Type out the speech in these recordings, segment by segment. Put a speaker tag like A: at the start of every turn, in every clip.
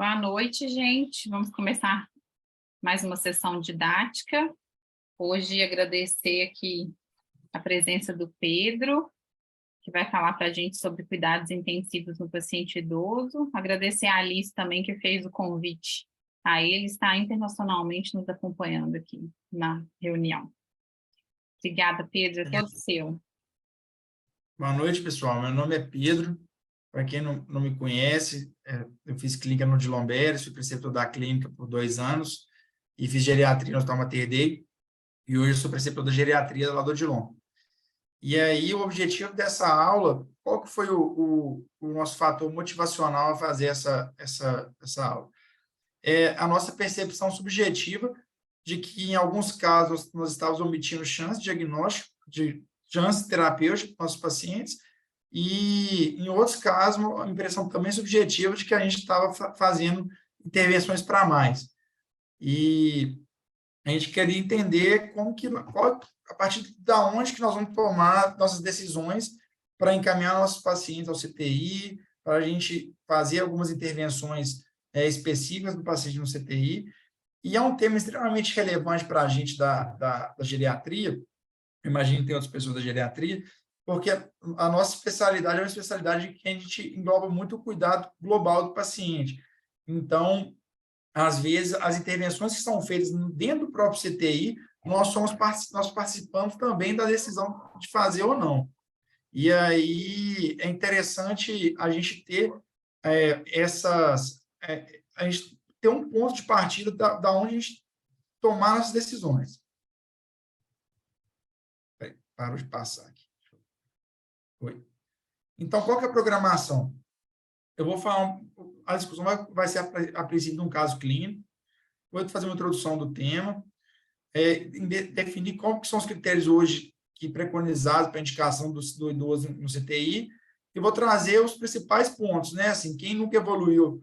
A: Boa noite, gente. Vamos começar mais uma sessão didática. Hoje, agradecer aqui a presença do Pedro, que vai falar para a gente sobre cuidados intensivos no paciente idoso. Agradecer a Alice também, que fez o convite a ele, está internacionalmente nos acompanhando aqui na reunião. Obrigada, Pedro, é todo seu.
B: Boa noite, pessoal. Meu nome é Pedro. Para quem não me conhece, eu fiz clínica no Odilon Beres, fui preceptor da clínica por 2 anos e fiz geriatria no Hospital Mater Dei, e hoje eu sou preceptor da geriatria lá do Odilon. E aí, o objetivo dessa aula, qual que foi o nosso fator motivacional a fazer essa aula? É a nossa percepção subjetiva de que, em alguns casos, nós estávamos omitindo chance de diagnóstico, de chance terapêutica para nossos pacientes, e, em outros casos, a impressão também subjetiva de que a gente estava fazendo intervenções para mais. E a gente queria entender a partir de onde que nós vamos tomar nossas decisões para encaminhar nossos pacientes ao CTI, para a gente fazer algumas intervenções específicas do paciente no CTI. E é um tema extremamente relevante para a gente da geriatria, eu imagino que tem outras pessoas da geriatria, porque a nossa especialidade é uma especialidade que a gente engloba muito o cuidado global do paciente. Então, às vezes, as intervenções que são feitas dentro do próprio CTI, nós participamos também da decisão de fazer ou não. E aí é interessante a gente ter a gente ter um ponto de partida da onde a gente tomar as decisões. Parou de passar aqui. Oi. Então, qual que é a programação? Eu vou falar, a discussão vai ser a princípio de um caso clínico, vou fazer uma introdução do tema, definir quais são os critérios hoje preconizados para indicação do idoso no CTI, e vou trazer os principais pontos, né? Assim, quem nunca evoluiu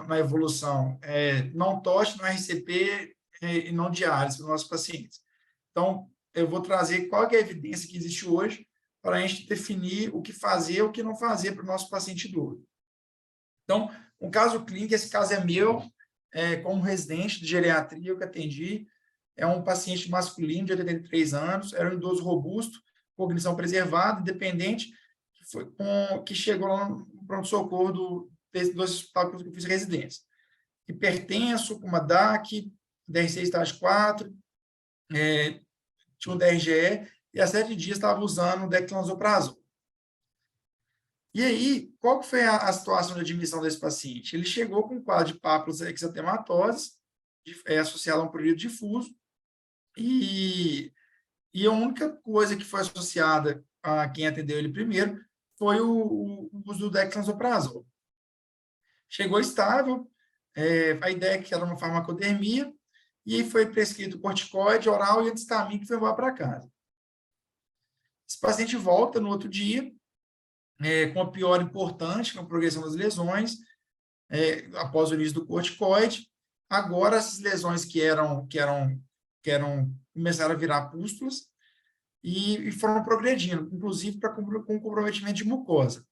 B: na evolução, não TOSH, não RCP e não diálise para os nossos pacientes. Então, eu vou trazer qual é a evidência que existe hoje para a gente definir o que fazer e o que não fazer para o nosso paciente idoso. Então, um caso clínico, esse caso é meu, como residente de geriatria, eu que atendi, é um paciente masculino de 83 anos, era um idoso robusto, cognição preservada, independente, que chegou lá no pronto-socorro do hospital que eu fiz residência. Hipertenso, com uma DAC, DRC estágio 4, tinha um DRGE, e há 7 dias estava usando o dexlansoprazol. E aí, qual que foi a situação de admissão desse paciente? Ele chegou com um quadro de pápulas exantematosas, associado a um prurido difuso, e a única coisa que foi associada a quem atendeu ele primeiro foi o uso do dexlansoprazol. Chegou estável, a ideia é que era uma farmacodermia, e aí foi prescrito corticoide oral e antihistamínico que foi embora para casa. Esse paciente volta no outro dia, com uma piora importante na progressão das lesões, após o início do corticoide. Agora, essas lesões começaram a virar pústulas e foram progredindo, inclusive com comprometimento de mucosa.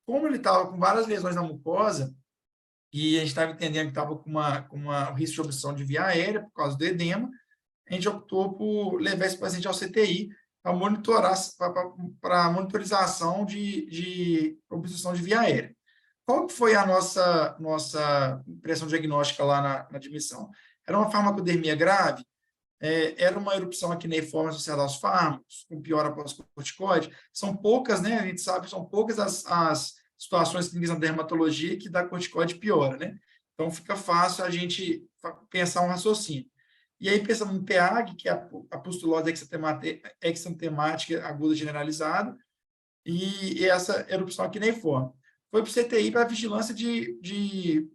B: Como ele estava com várias lesões na mucosa, e a gente estava entendendo que estava com um risco de obstrução de via aérea por causa do edema, a gente optou por levar esse paciente ao CTI para monitorização de obstrução de via aérea. Qual foi a nossa impressão diagnóstica lá na admissão? Era uma farmacodermia grave? Era uma erupção acneiforme associada aos fármacos, com piora pós-corticoide? São poucas, né? A gente sabe, são poucas as situações clínicas na dermatologia que dá corticoide piora, né? Então, fica fácil a gente pensar um raciocínio. E aí, pensamos no PEAG, que é a pustulose exantemática aguda generalizada, e essa erupção acneiforme. Foi para o CTI para vigilância de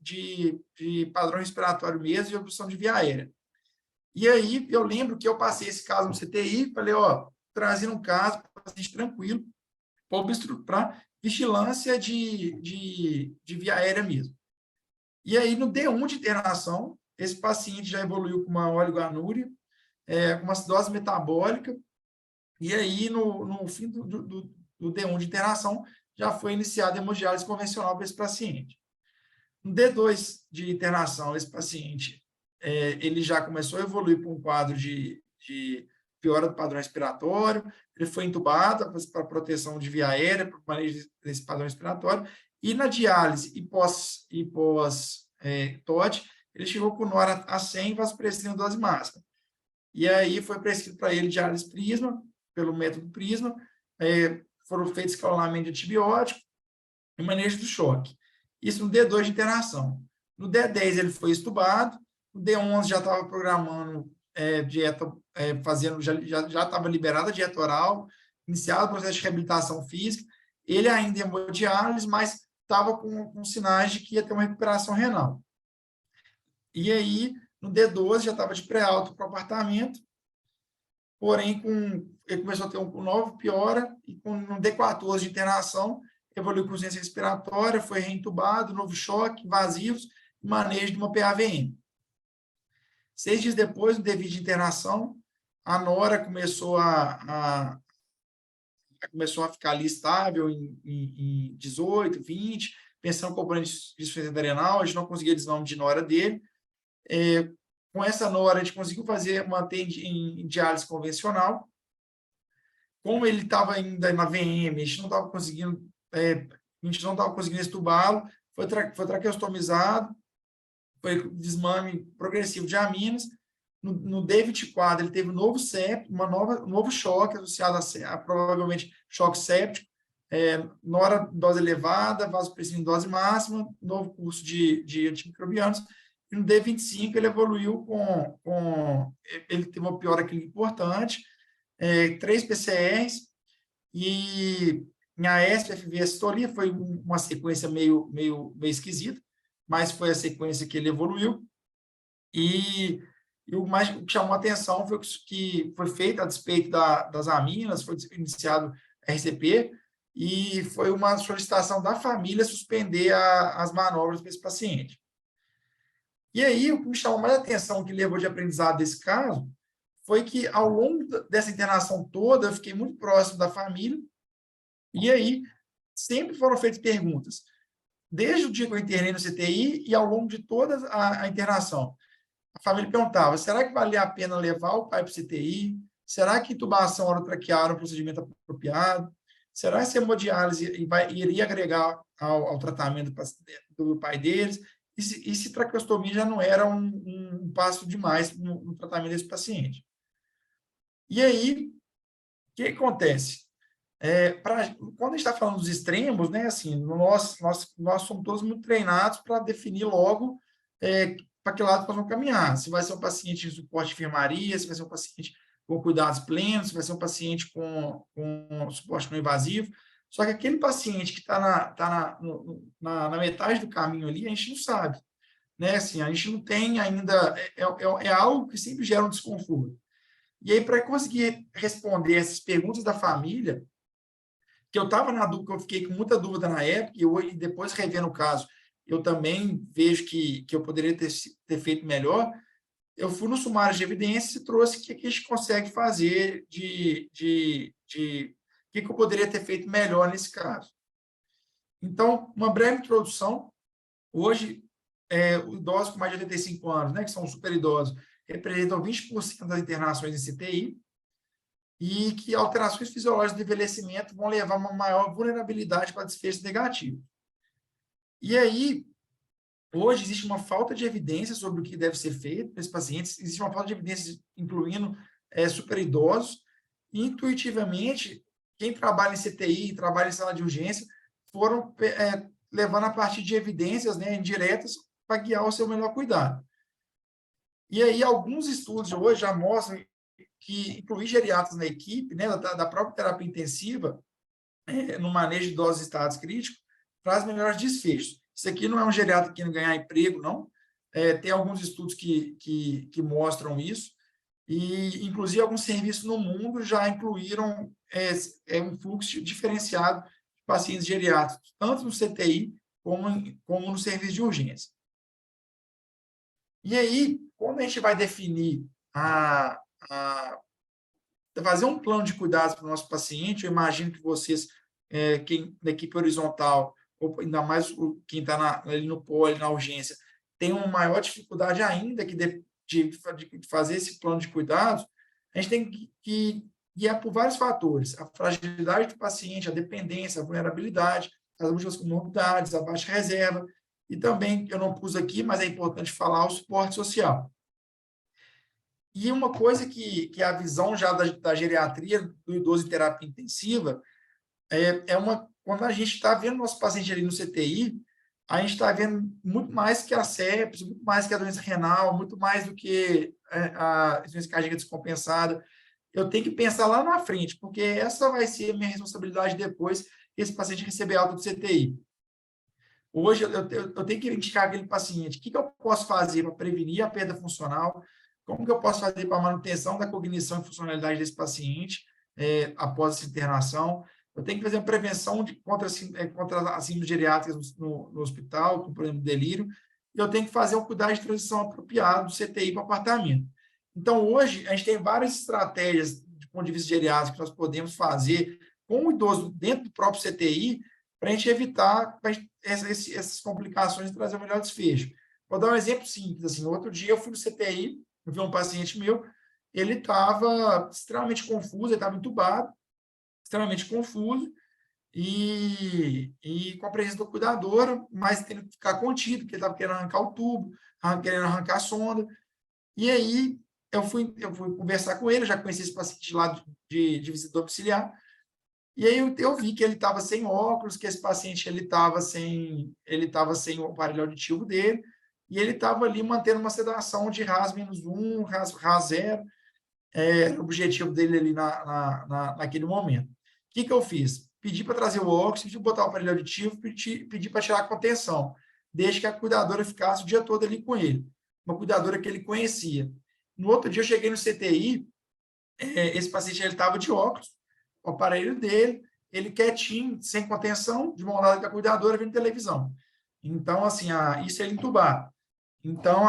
B: padrão respiratório mesmo e obstrução de via aérea. E aí, eu lembro que eu passei esse caso no CTI, falei, trazendo um caso, paciente tranquilo, para vigilância de via aérea mesmo. E aí, no D1 de internação, esse paciente já evoluiu com uma oligoanúria, com uma acidose metabólica, e aí, no fim do D1 de internação, já foi iniciada a hemodiálise convencional para esse paciente. No D2 de internação, esse paciente ele já começou a evoluir para um quadro de piora do padrão respiratório, ele foi entubado para proteção de via aérea, para o manejo desse padrão respiratório, e na diálise e pós-TOD, ele chegou com NOR a 100 vasopressina dose máxima. E aí foi prescrito para ele diálise prisma, pelo método prisma, foram feitos escalonamento de antibiótico e manejo do choque. Isso no D2 de internação. No D10 ele foi estubado, no D11 já estava programando dieta, já estava liberada a dieta oral, iniciado o processo de reabilitação física, ele ainda em hemodiálise, mas estava com sinais de que ia ter uma recuperação renal. E aí, no D12 já estava de pré-alto para o apartamento, porém, ele começou a ter um novo piora, e no D14 de internação, evoluiu com insuficiência respiratória, foi reintubado, novo choque, invasivos, manejo de uma PAVM. 6 dias depois, no D20 de internação, a nora começou a ficar ali estável em 18, 20, pensando em componente de insuficiência renal, a gente não conseguia desnome de nora dele. Com essa nora, a gente conseguiu manter em diálise convencional. Como ele estava ainda na VM, a gente não estava conseguindo estubá-lo, foi traqueostomizado, foi desmame progressivo de aminas. No D24, ele teve um novo septo, um novo choque associado a provavelmente choque séptico, nora dose elevada, vasopressina em dose máxima, novo curso de antimicrobianos. E no D25, ele evoluiu ele teve uma piora clínica importante, 3 PCRs, e em AS, FV, acistolia, foi uma sequência meio esquisita, mas foi a sequência que ele evoluiu. E o que chamou a atenção foi que foi feito a despeito das aminas, foi iniciado RCP, e foi uma solicitação da família suspender as manobras para esse paciente. E aí, o que me chamou mais atenção, o que levou de aprendizado desse caso, foi que, ao longo dessa internação toda, eu fiquei muito próximo da família, e aí sempre foram feitas perguntas, desde o dia que eu internei no CTI e ao longo de toda a internação. A família perguntava, será que valia a pena levar o pai para o CTI? Será que intubação orotraqueal era um procedimento apropriado? Será que essa hemodiálise iria agregar ao tratamento do pai deles? E se traqueostomia já não era um passo demais no tratamento desse paciente? E aí, o que acontece? Quando a gente está falando dos extremos, né, assim, nós somos todos muito treinados para definir logo para que lado nós vamos caminhar. Se vai ser um paciente de suporte de enfermaria, se vai ser um paciente com cuidados plenos, se vai ser um paciente com suporte não invasivo. Só que aquele paciente que está na metade do caminho ali, a gente não sabe. Né? Assim, a gente não tem ainda... É algo que sempre gera um desconforto. E aí, para conseguir responder essas perguntas da família, que eu estava na dúvida, que eu fiquei com muita dúvida na época, e depois revendo o caso, eu também vejo que eu poderia ter feito melhor, eu fui no sumário de evidências e trouxe o que a gente consegue fazer o que eu poderia ter feito melhor nesse caso. Então, uma breve introdução. Hoje, os idosos com mais de 85 anos, né, que são super idosos, representam 20% das internações em CTI, e que alterações fisiológicas do envelhecimento vão levar a uma maior vulnerabilidade para desfecho negativo. E aí, hoje, existe uma falta de evidência sobre o que deve ser feito nesses pacientes, existe uma falta de evidência incluindo superidosos, e, intuitivamente, quem trabalha em CTI, trabalha em sala de urgência, foram levando a partir de evidências, né, indiretas para guiar o seu melhor cuidado. E aí, alguns estudos hoje já mostram que incluir geriatras na equipe, né, da própria terapia intensiva, no manejo de doses e estados críticos, traz melhores desfechos. Isso aqui não é um geriatra que não ganhar emprego, não. Tem alguns estudos que mostram isso, e, inclusive, alguns serviços no mundo já incluíram um fluxo diferenciado de pacientes geriátricos, tanto no CTI como no serviço de urgência. E aí, quando a gente vai definir fazer um plano de cuidados para o nosso paciente, eu imagino que vocês, quem da equipe horizontal ainda mais quem está ali no poli, na urgência, tem uma maior dificuldade ainda de fazer esse plano de cuidados, a gente tem que guiar por vários fatores: a fragilidade do paciente, a dependência, a vulnerabilidade, as múltiplas comorbidades, a baixa reserva, e também, eu não pus aqui, mas é importante falar, o suporte social. E uma coisa que a visão já da geriatria do idoso em terapia intensiva quando a gente está vendo nosso paciente ali no CTI, a gente está vendo muito mais que a sepsis, muito mais que a doença renal, muito mais do que a doença cardíaca descompensada. Eu tenho que pensar lá na frente, porque essa vai ser a minha responsabilidade depois, esse paciente receber alta do CTI. Hoje, eu tenho que indicar aquele paciente, o que eu posso fazer para prevenir a perda funcional, como que eu posso fazer para a manutenção da cognição e funcionalidade desse paciente após essa internação. Eu tenho que fazer uma prevenção contra as síndromes geriátricas no hospital, com, por exemplo, delírio, e eu tenho que fazer um cuidado de transição apropriado do CTI para o apartamento. Então, hoje, a gente tem várias estratégias, de ponto de vista geriátrico, que nós podemos fazer com o idoso dentro do próprio CTI, para a gente evitar essas complicações e trazer o melhor desfecho. Vou dar um exemplo simples. Assim, outro dia, eu fui no CTI, eu vi um paciente meu, ele estava extremamente confuso, ele estava entubado, extremamente confuso, e com a presença do cuidador, mas tendo que ficar contido, porque ele estava querendo arrancar o tubo, querendo arrancar a sonda. E aí, eu fui conversar com ele, já conheci esse paciente lá de visita domiciliar, e aí eu vi que ele estava sem óculos, que esse paciente ele estava sem o aparelho auditivo dele, e ele estava ali mantendo uma sedação de RAS-1, RAS-0, o objetivo dele ali naquele momento. O que eu fiz? Pedi para trazer o óculos, pedi para botar o aparelho auditivo, pedi para tirar a contenção, desde que a cuidadora ficasse o dia todo ali com ele, uma cuidadora que ele conhecia. No outro dia, eu cheguei no CTI, esse paciente estava de óculos, o aparelho dele, ele quietinho, sem contenção, de mão dada com a cuidadora, vendo televisão. Então, assim, isso é entubado. Então,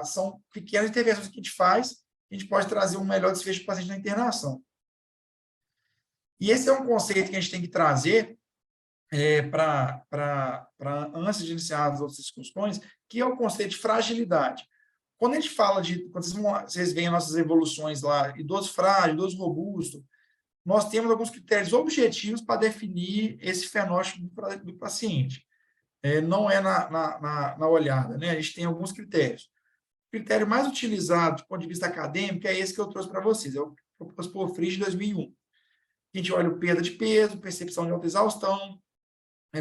B: são pequenas intervenções que a gente faz, a gente pode trazer um melhor desfecho para o paciente na internação. E esse é um conceito que a gente tem que trazer antes de iniciar as outras discussões, que é o conceito de fragilidade. Quando a gente fala quando vocês veem nossas evoluções lá, idoso frágil, idoso robusto, nós temos alguns critérios objetivos para definir esse fenótipo do paciente. Não é na olhada, né? A gente tem alguns critérios. O critério mais utilizado do ponto de vista acadêmico é esse que eu trouxe para vocês, é o proposto por Frisch de 2001. A gente olha o perda de peso, percepção de autoexaustão,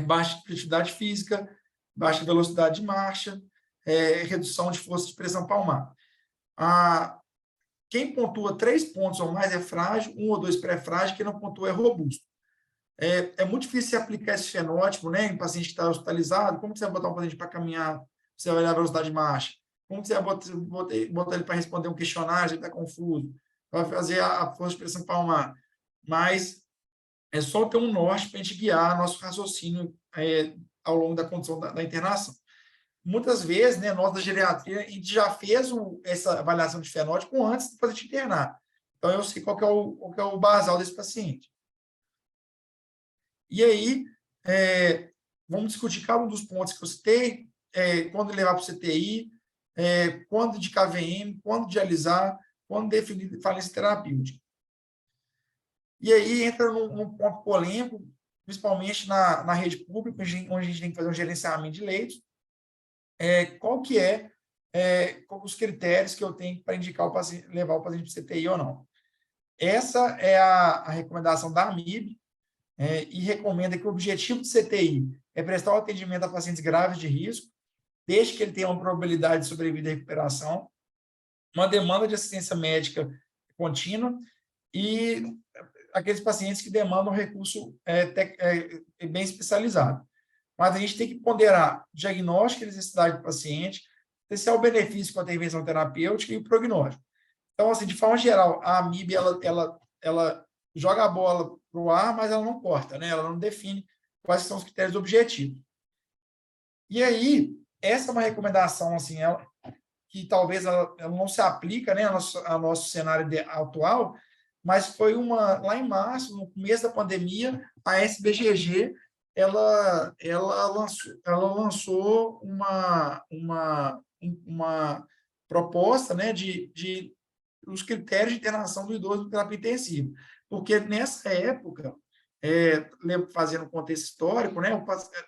B: baixa atividade física, baixa velocidade de marcha, redução de força de pressão palmar. Quem pontua 3 pontos ou mais é frágil, 1 ou 2 pré-frágil, quem não pontua é robusto. É muito difícil aplicar esse fenótipo, né, em paciente que está hospitalizado. Como que você vai botar um paciente para caminhar, você vai olhar a velocidade de marcha? Como que você vai botar ele para responder um questionário, ele está confuso? Vai fazer a força de pressão palmar. Mas é só ter um norte para a gente guiar nosso raciocínio ao longo da condição da internação. Muitas vezes, né, nós da geriatria, a gente já fez essa avaliação de fenótipo antes de paciente internar. Então, eu sei qual que é o basal desse paciente. E aí, vamos discutir cada um dos pontos que eu citei, quando levar para o CTI, quando de KVM, quando dialisar, quando definir falência terapêutica. E aí entra num ponto polêmico, principalmente na rede pública, onde a gente tem que fazer um gerenciamento de leitos, quais os critérios que eu tenho para indicar o paciente, levar o paciente para o CTI ou não. Essa é a recomendação da AMIB, e recomenda que o objetivo do CTI é prestar o atendimento a pacientes graves de risco, desde que ele tenha uma probabilidade de sobrevida e recuperação, uma demanda de assistência médica contínua e aqueles pacientes que demandam recurso bem especializado. Mas a gente tem que ponderar diagnóstico e necessidade do paciente, esse é o benefício com a intervenção terapêutica e o prognóstico. Então, assim, de forma geral, a AMIB, ela joga a bola para o ar, mas ela não corta, né? Ela não define quais são os critérios objetivos. E aí, essa é uma recomendação, assim, que talvez ela não se aplica, né, ao nosso cenário atual, mas foi lá em março, no começo da pandemia, a SBGG ela lançou uma proposta, né, de os critérios de internação do idoso em terapia intensiva, porque nessa época, fazendo um contexto histórico, né,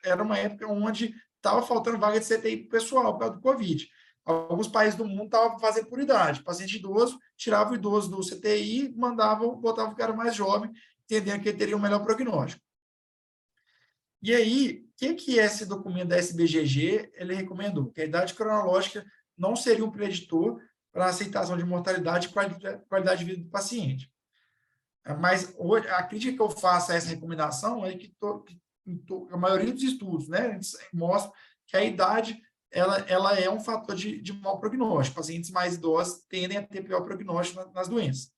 B: era uma época onde estava faltando vaga de CTI para o pessoal, por causa do Covid. Alguns países do mundo estavam fazendo por idade. Paciente idoso, tirava o idoso do CTI, botava o cara mais jovem, entendendo que ele teria um melhor prognóstico. E aí, o que esse documento da SBGG ele recomendou? Que a idade cronológica não seria um preditor para a aceitação de mortalidade e qualidade de vida do paciente. Mas hoje, a crítica que eu faço a essa recomendação é que a maioria dos estudos, né, mostra que a idade ela é um fator de mau prognóstico. Pacientes mais idosos tendem a ter pior prognóstico nas doenças.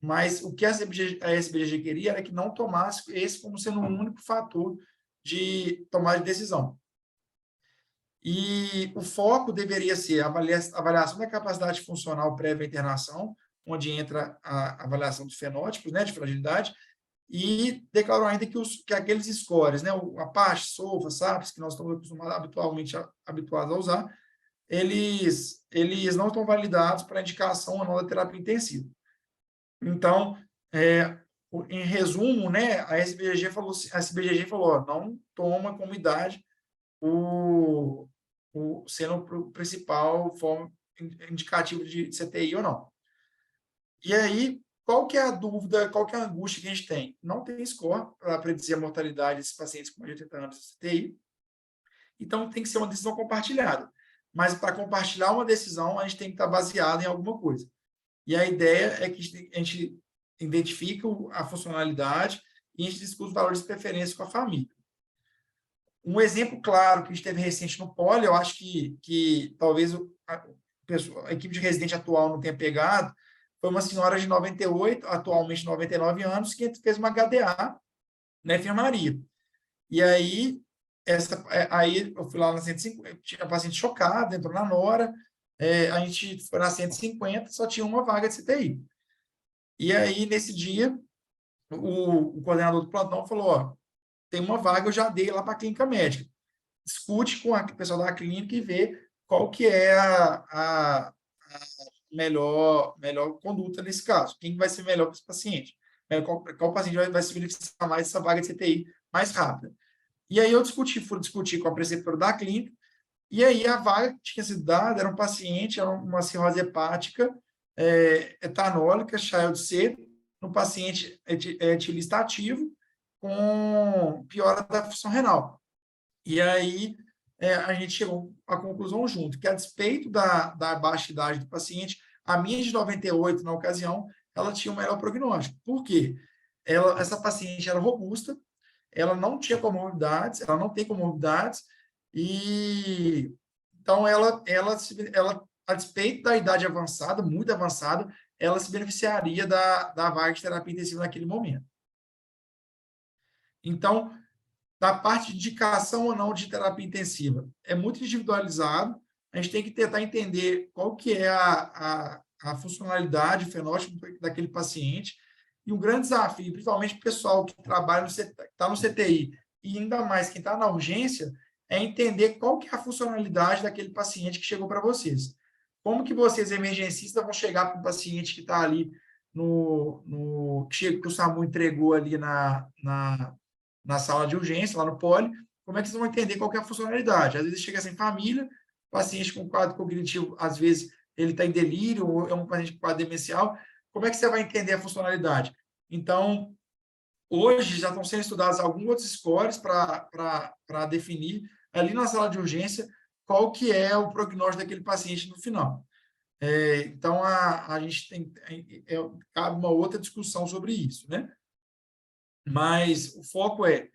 B: Mas o que a SBGG queria era que não tomasse esse como sendo um único fator de tomar de decisão. E o foco deveria ser a avaliação da capacidade funcional prévia à internação, onde entra a avaliação dos fenótipos, né, de fragilidade, e declarou ainda que aqueles scores, né, a PASH, SOFA, SAPS, que nós estamos habituados a usar, eles não estão validados para indicação ou não da terapia intensiva. Então, em resumo, né, a SBGG falou, não toma como idade sendo o principal forma indicativo de CTI ou não. E aí, qual que é a dúvida, qual que é a angústia que a gente tem? Não tem score para predizer a mortalidade desses pacientes com 80 anos de CTI, então tem que ser uma decisão compartilhada. Mas para compartilhar uma decisão, a gente tem que estar baseado em alguma coisa. E a ideia é que a gente identifique a funcionalidade e a gente discute os valores de preferência com a família. Um exemplo claro que a gente teve recente no Poli, eu acho que talvez a equipe de residente atual não tenha pegado, foi uma senhora de 98, atualmente 99 anos, que fez uma HDA na enfermaria. E aí, aí eu fui lá na 150, tinha paciente chocada, entrou na Nora, a gente foi na 150, só tinha uma vaga de CTI. E aí, nesse dia, o coordenador do plantão falou, ó, tem uma vaga, eu já dei lá para a clínica médica. Discute com o pessoal da clínica e vê qual que é a melhor conduta nesse caso. Quem vai ser melhor para esse paciente? Qual paciente vai se beneficiar mais dessa vaga de CTI mais rápida? E aí eu fui discutir com a preceptora da clínica, e aí a vaga que tinha sido dada era um paciente, era uma cirrose hepática etanólica, child C, no paciente etilista ativo, com piora da função renal. E aí a gente chegou à conclusão junto, que a despeito da baixa idade do paciente, a minha de 98, na ocasião, ela tinha um melhor prognóstico. Por quê? Essa paciente era robusta, ela não tinha comorbidades, ela não tem comorbidades, e então a despeito da idade avançada, muito avançada, ela se beneficiaria da vaga de terapia intensiva naquele momento. Então, da parte de indicação ou não de terapia intensiva, é muito individualizado, a gente tem que tentar entender qual que é a funcionalidade, o fenótipo daquele paciente, e um grande desafio, principalmente o pessoal que trabalha está no CTI, e ainda mais quem está na urgência, é entender qual que é a funcionalidade daquele paciente que chegou para vocês. Como que vocês, emergencistas, vão chegar para o paciente que está ali que o SAMU entregou ali na sala de urgência, lá no Poli, como é que vocês vão entender qual que é a funcionalidade? Às vezes chega sem família, paciente com quadro cognitivo, às vezes ele está em delírio, ou é um paciente com quadro demencial, como é que você vai entender a funcionalidade? Então, hoje já estão sendo estudados alguns outros scores para definir, ali na sala de urgência, qual que é o prognóstico daquele paciente no final. Então, a gente cabe uma outra discussão sobre isso, né? Mas o foco é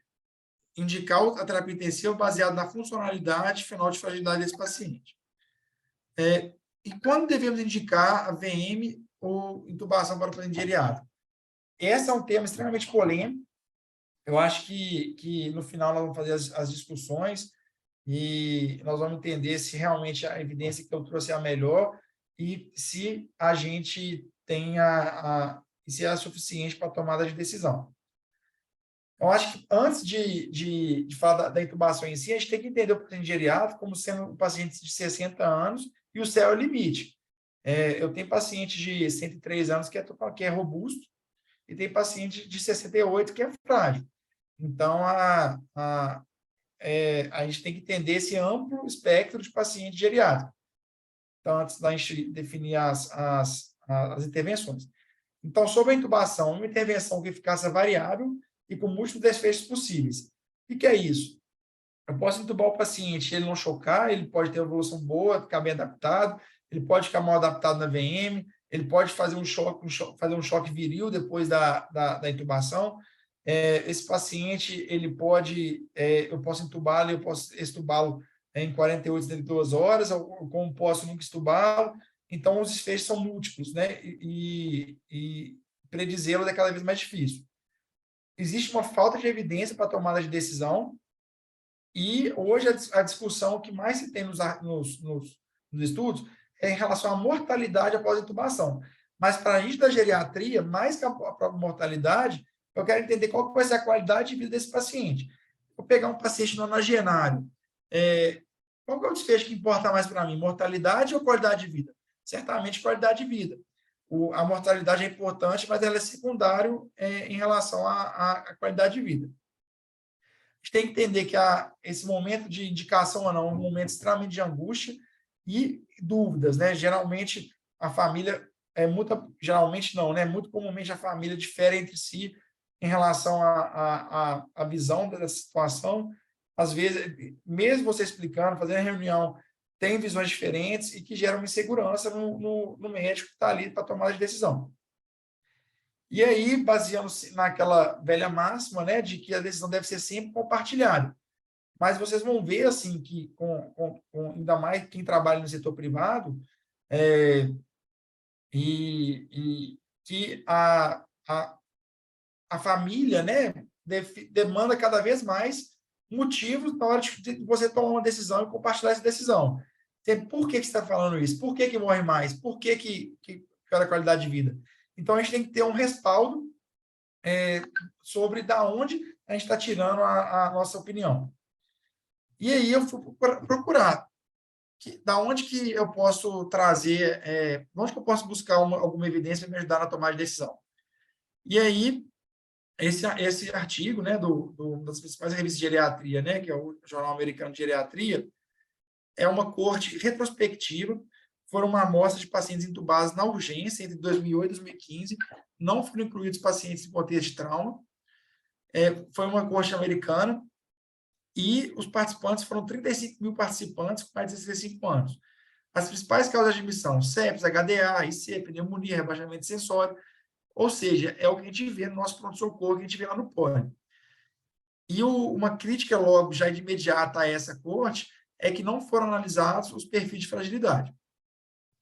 B: indicar a terapia intensiva baseada na funcionalidade e fenótipo de fragilidade desse paciente. E quando devemos indicar a VM ou intubação para o paciente geriátrico? Esse é um tema extremamente polêmico. Eu acho que no final nós vamos fazer as discussões e nós vamos entender se realmente a evidência que eu trouxe é a melhor e se a gente tem se é suficiente para a tomada de decisão. Eu acho que antes de falar da intubação em si, a gente tem que entender o paciente geriátrico como sendo um paciente de 60 anos e o céu é o limite. Eu tenho paciente de 103 anos que é robusto e tem paciente de 68 que é frágil. Então, a gente tem que entender esse amplo espectro de paciente geriátrico. Então, antes da gente definir as intervenções. Então, sobre a intubação, uma intervenção com eficácia variável e com múltiplos desfechos possíveis. O que é isso? Eu posso entubar o paciente, ele não chocar, ele pode ter uma evolução boa, ficar bem adaptado, ele pode ficar mal adaptado na VM, ele pode fazer fazer um choque viril depois da intubação. Esse paciente, eu posso entubá-lo, eu posso extubá-lo em 48, 72 horas, ou como posso nunca estubá-lo. Então, os desfechos são múltiplos, né? E predizê-lo é cada vez mais difícil. Existe uma falta de evidência para a tomada de decisão, e hoje a discussão que mais se tem nos estudos é em relação à mortalidade após a intubação. Mas para a gente da geriatria, mais que a própria mortalidade, eu quero entender qual vai ser a qualidade de vida desse paciente. Vou pegar um paciente nonagenário. Qual que é o desfecho que importa mais para mim? Mortalidade ou qualidade de vida? Certamente qualidade de vida. A mortalidade é importante, mas ela é secundário em relação à qualidade de vida. A gente tem que entender que esse momento de indicação ou não é um momento extremamente de angústia e dúvidas, né? Geralmente, a família geralmente não, né? Muito comumente a família difere entre si em relação à visão da situação. Às vezes, mesmo você explicando, fazendo reunião, tem visões diferentes e que geram uma insegurança no médico que está ali para tomar a decisão. E aí, baseando-se naquela velha máxima, né, de que a decisão deve ser sempre compartilhada. Mas vocês vão ver, assim, que ainda mais quem trabalha no setor privado, que a família, né, demanda cada vez mais motivos na hora de você tomar uma decisão e compartilhar essa decisão. Por que você está falando isso? Por que morre mais? Por que piora a qualidade de vida? Então, a gente tem que ter um respaldo sobre da onde a gente está tirando a nossa opinião. E aí eu fui procurar da onde que eu posso trazer, onde que eu posso buscar alguma evidência para me ajudar na tomada de decisão. E aí, esse artigo, né, das principais revistas de geriatria, né, que é o Jornal Americano de Geriatria, é uma coorte retrospectiva, foram uma amostra de pacientes intubados na urgência entre 2008 e 2015, não foram incluídos pacientes em contexto de trauma. Foi uma coorte americana, e os participantes foram 35 mil participantes com mais de 65 anos. As principais causas de admissão: sepsis, HDA, IC, pneumonia, rebaixamento sensório, ou seja, é o que a gente vê no nosso pronto-socorro, que a gente vê lá no POLE. E uma crítica logo, já de imediata a essa corte, é que não foram analisados os perfis de fragilidade.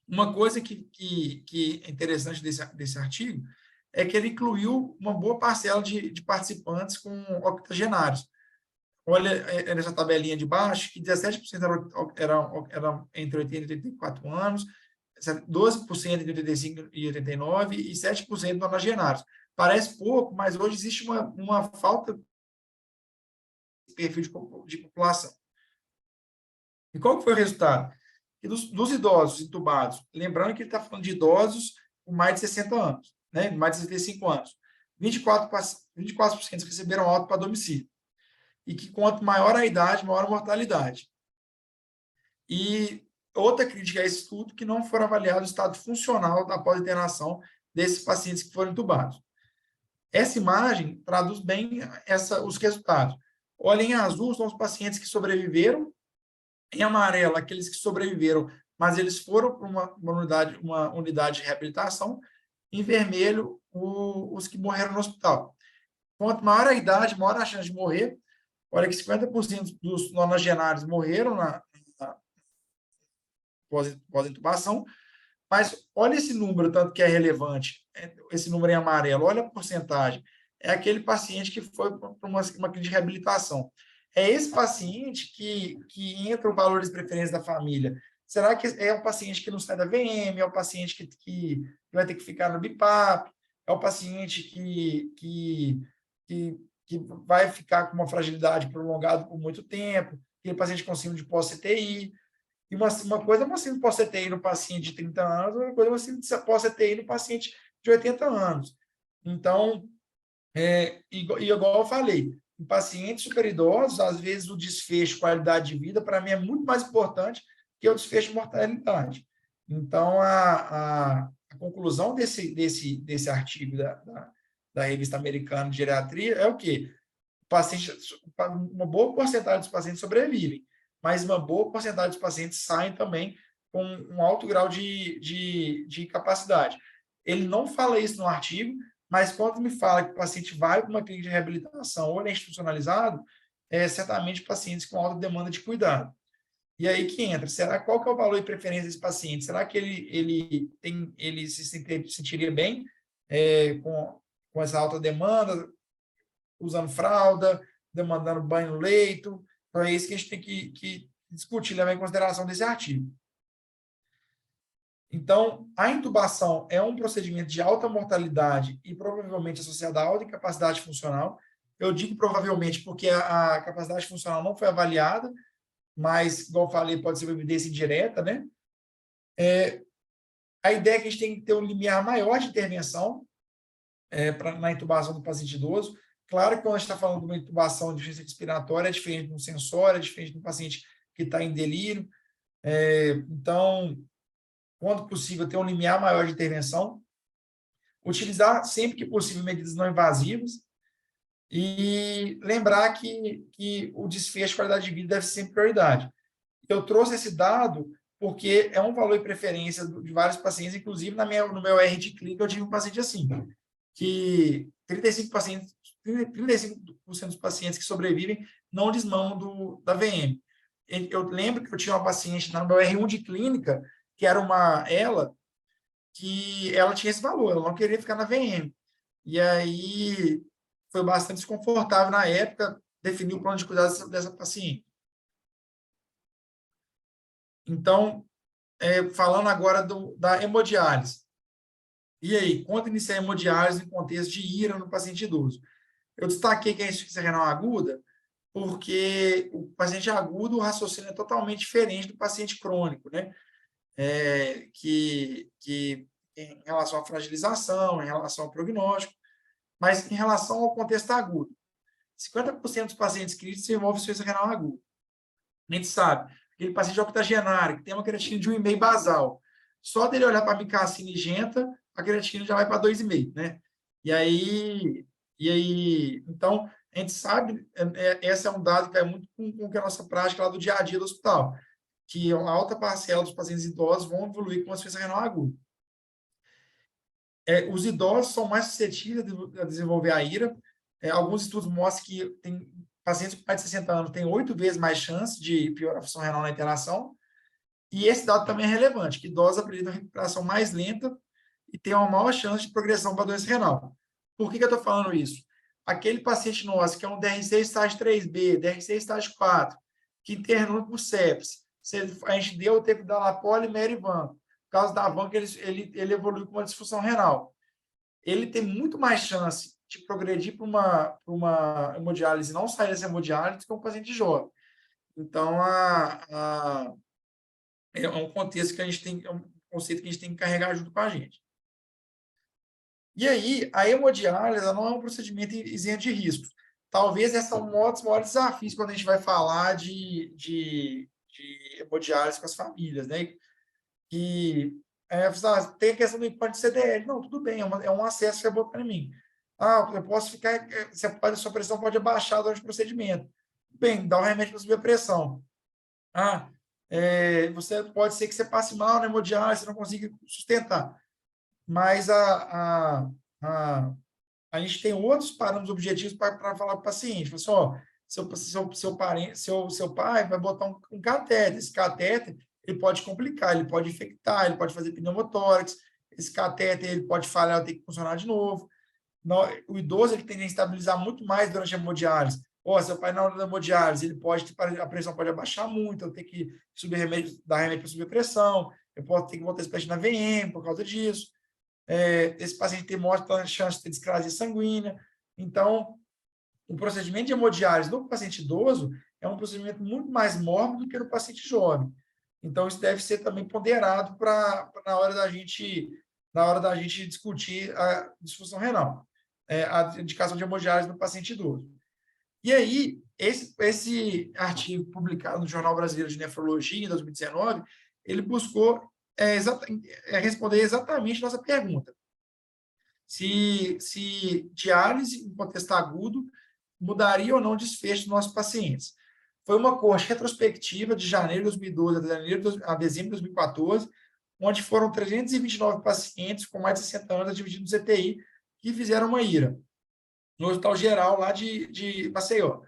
B: Uma coisa que é interessante desse artigo é que ele incluiu uma boa parcela de participantes com octogenários. Olha nessa tabelinha de baixo, que 17% eram entre 80 e 84 anos, 12% entre 85 e 89 e 7% nonagenários. Parece pouco, mas hoje existe uma falta de perfil de população. E qual foi o resultado? E dos idosos entubados, lembrando que ele está falando de idosos com mais de 60 anos, né, mais de 65 anos, 24% receberam alta para domicílio. E que quanto maior a idade, maior a mortalidade. E outra crítica a esse estudo, que não foram avaliados o estado funcional após a internação desses pacientes que foram entubados. Essa imagem traduz bem os resultados. Olha, em azul são os pacientes que sobreviveram, em amarelo aqueles que sobreviveram, mas eles foram para uma unidade de reabilitação, em vermelho os que morreram no hospital. Quanto maior a idade, maior a chance de morrer. Olha que 50% dos nonagenários morreram pós-intubação, mas olha esse número, tanto que é relevante, esse número em amarelo, olha a porcentagem. É aquele paciente que foi para uma clínica de reabilitação. É esse paciente que entra o valor de preferência da família. Será que é um paciente que não sai da VM, é um paciente que vai ter que ficar no BIPAP, é um paciente que que vai ficar com uma fragilidade prolongada por muito tempo, aquele paciente com síndrome de pós-CTI. E uma coisa é uma síndrome de pós-CTI no paciente de 30 anos, outra coisa é uma síndrome de pós-CTI no paciente de 80 anos. Então, igual eu falei, em pacientes superidosos, às vezes o desfecho, qualidade de vida, para mim é muito mais importante que o desfecho de mortalidade. Então, a conclusão desse artigo da revista americana de geriatria é o quê? Uma boa porcentagem dos pacientes sobrevivem, mas uma boa porcentagem dos pacientes saem também com um alto grau de capacidade. Ele não fala isso no artigo, mas quando me fala que o paciente vai para uma clínica de reabilitação ou ele é institucionalizado, certamente pacientes com alta demanda de cuidado. E aí que entra, qual que é o valor e preferência desse paciente? Será que ele se sentiria bem com essa alta demanda, usando fralda, demandando banho no leito? Então, é isso que a gente tem que discutir, levar em consideração desse artigo. Então, a intubação é um procedimento de alta mortalidade e provavelmente associado a alta incapacidade funcional. Eu digo provavelmente porque a capacidade funcional não foi avaliada, mas, igual eu falei, pode ser uma evidência indireta, né? A ideia é que a gente tem que ter um limiar maior de intervenção na intubação do paciente idoso. Claro que quando a gente está falando de uma intubação de insuficiência respiratória, é diferente de um sensório, é diferente de um paciente que está em delírio. Então, quando possível, ter um limiar maior de intervenção. Utilizar, sempre que possível, medidas não invasivas. E lembrar que o desfecho, qualidade de vida deve ser sempre prioridade. Eu trouxe esse dado porque é um valor e preferência de vários pacientes, inclusive no meu R de clínica eu tive um paciente assim, que 35% dos pacientes que sobrevivem não desmamam da VM. Eu lembro que eu tinha uma paciente no meu R1 de clínica, que era que ela tinha esse valor, ela não queria ficar na VM. E aí foi bastante desconfortável na época definir o plano de cuidado dessa paciente. Então, falando agora da hemodiálise. E aí, quando iniciar a hemodiálise em contexto de IRA no paciente idoso? Eu destaquei que é insuficiência renal aguda, porque o paciente agudo, o raciocínio é totalmente diferente do paciente crônico, né? Que em relação à fragilização, em relação ao prognóstico, mas em relação ao contexto agudo. 50% dos pacientes críticos desenvolvem insuficiência renal aguda. A gente sabe, aquele paciente octogenário, que tem uma creatina de 1,5 basal, só dele olhar para a micacina igenta, a creatina já vai para 2,5, né? E aí, então, a gente sabe, esse é um dado que vai muito com a nossa prática lá do dia a dia do hospital, que a alta parcela dos pacientes idosos vão evoluir com uma insuficiência renal aguda. Os idosos são mais suscetíveis a desenvolver a IRA. Alguns estudos mostram que pacientes com mais de 60 anos têm 8 vezes mais chance de piorar a função renal na interação. E esse dado também é relevante, que idosos apresentam recuperação mais lenta e têm uma maior chance de progressão para a doença renal. Por que eu estou falando isso? Aquele paciente nosso que é um DRC estágio 3B, DRC estágio 4, que internou por sepse, a gente teve que dar Lapoli e Merivan. Por causa da van, ele evoluiu com uma disfunção renal. Ele tem muito mais chance de progredir para uma hemodiálise e não sair dessa hemodiálise do que um paciente jovem. Então, é um contexto que a gente tem, é um conceito que a gente tem que carregar junto com a gente. E aí, a hemodiálise não é um procedimento isento de riscos. Talvez esse é um dos maiores desafios quando a gente vai falar de hemodiálise com as famílias, né? Que tem a questão do implante de CDL. Não, tudo bem, é um acesso que é botar em mim. Eu posso ficar, a sua pressão pode abaixar durante o procedimento. Bem, dá um remédio para subir a pressão. Pode ser que você passe mal na hemodiálise, você não consiga sustentar. Mas a gente tem outros parâmetros objetivos para falar para o paciente. Fala assim, seu pai vai botar um catéter. Esse catéter ele pode complicar, ele pode infectar, ele pode fazer pneumotórax. Esse catéter ele pode falhar, ter que funcionar de novo. O idoso ele tende a estabilizar muito mais durante a hemodiálise. Seu pai na hora da hemodiálise, a pressão pode abaixar muito, eu tenho que dar remédio para subir a pressão, eu posso ter que botar esse paciente na VM por causa disso. Esse paciente tem maior chance de ter discrasia sanguínea. Então, o procedimento de hemodiálise no paciente idoso é um procedimento muito mais mórbido do que no paciente jovem. Então, isso deve ser também ponderado na hora da gente discutir a disfunção renal, a indicação de hemodiálise no paciente idoso. E aí, esse artigo publicado no Jornal Brasileiro de Nefrologia, em 2019, ele buscou responder exatamente nossa pergunta. Se diálise em contexto agudo mudaria ou não o desfecho dos nossos pacientes. Foi uma coorte retrospectiva de janeiro de 2012 a dezembro de 2014, onde foram 329 pacientes com mais de 60 anos divididos no CTI que fizeram uma IRA, no Hospital Geral lá de Maceió.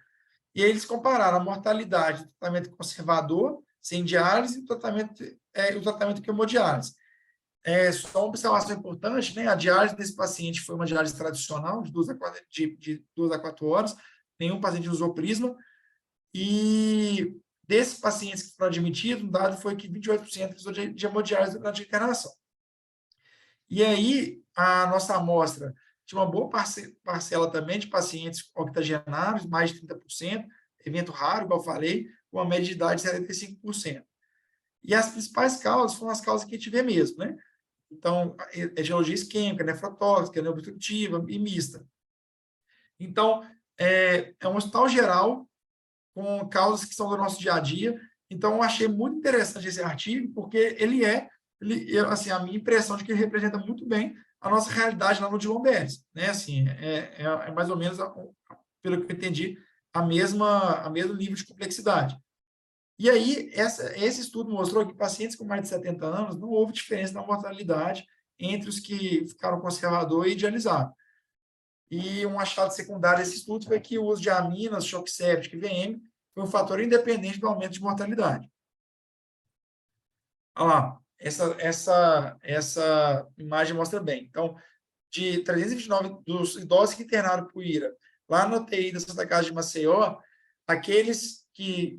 B: E aí eles compararam a mortalidade do tratamento conservador, sem diálise, e o tratamento com hemodiálise. Só uma observação importante, né? A diálise desse paciente foi uma diálise tradicional, de 2 a 4 horas, nenhum paciente usou prisma, e desses pacientes que foram admitidos, o dado foi que 28% precisou de hemodiálise durante a internação. E aí, a nossa amostra tinha uma boa parcela também de pacientes octogenários, mais de 30%, evento raro, igual eu falei, com uma média de idade de 75%. E as principais causas foram as causas que a gente vê mesmo, né? Então, etiologia isquêmica, nefrotóxica, neobstrutiva e mista. Então, é um hospital geral com causas que são do nosso dia a dia. Então, eu achei muito interessante esse artigo, porque assim, a minha impressão de que ele representa muito bem a nossa realidade lá no Dillon Beres, né? Assim, é mais ou menos, pelo que eu entendi, a mesmo nível de complexidade. E aí, esse estudo mostrou que pacientes com mais de 70 anos não houve diferença na mortalidade entre os que ficaram conservador e dialisados. E um achado secundário desse estudo foi que o uso de aminas, choque séptico e VM foi um fator independente do aumento de mortalidade. Olha lá, essa imagem mostra bem. Então, de 329 dos idosos que internaram por IRA, lá na UTI da Santa Casa de Maceió, aqueles que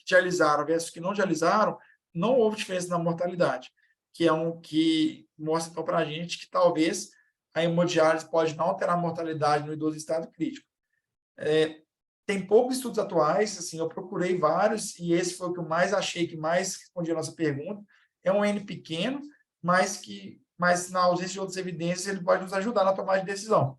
B: dialisaram versus que não dialisaram, não houve diferença na mortalidade, que é que mostra então, para a gente que talvez a hemodiálise pode não alterar a mortalidade no idoso em estado crítico. Tem poucos estudos atuais, assim, eu procurei vários, e esse foi o que eu mais achei que mais respondia a nossa pergunta. É um N pequeno, mas na ausência de outras evidências, ele pode nos ajudar na tomada de decisão.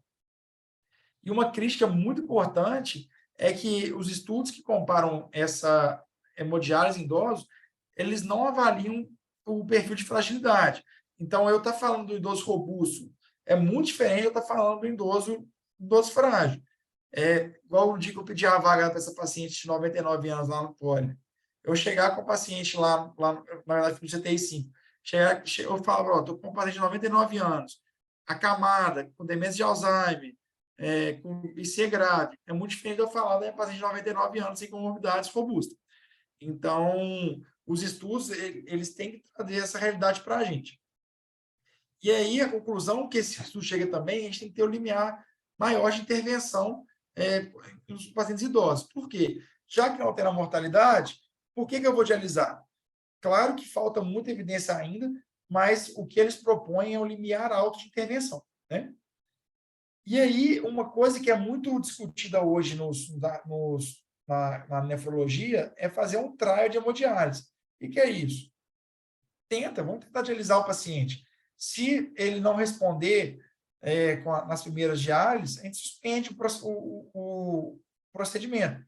B: E uma crítica muito importante é que os estudos que comparam essa hemodiálise em idosos, eles não avaliam o perfil de fragilidade. Então, eu estou falando do idoso robusto, é muito diferente de eu estar falando do idoso frágil. Igual o dia que eu pedi a vaga para essa paciente de 99 anos lá no Poli. Eu chegar com o paciente lá na verdade, no CTI 5, eu falo, estou com um paciente de 99 anos, acamada, com demência de Alzheimer, com IC grave. É muito diferente de eu falar da paciente de 99 anos sem comorbidades robustas. Então, os estudos, eles têm que trazer essa realidade para a gente. E aí, a conclusão que esse estudo chega também, a gente tem que ter o limiar maior de intervenção nos pacientes idosos. Por quê? Já que não altera a mortalidade, por que eu vou dialisar? Claro que falta muita evidência ainda, mas o que eles propõem é o limiar alto de intervenção, né? E aí, uma coisa que é muito discutida hoje na nefrologia é fazer um trial de hemodiálise. O que é isso? Vamos tentar dialisar o paciente. Se ele não responder nas primeiras diálises, a gente suspende o procedimento.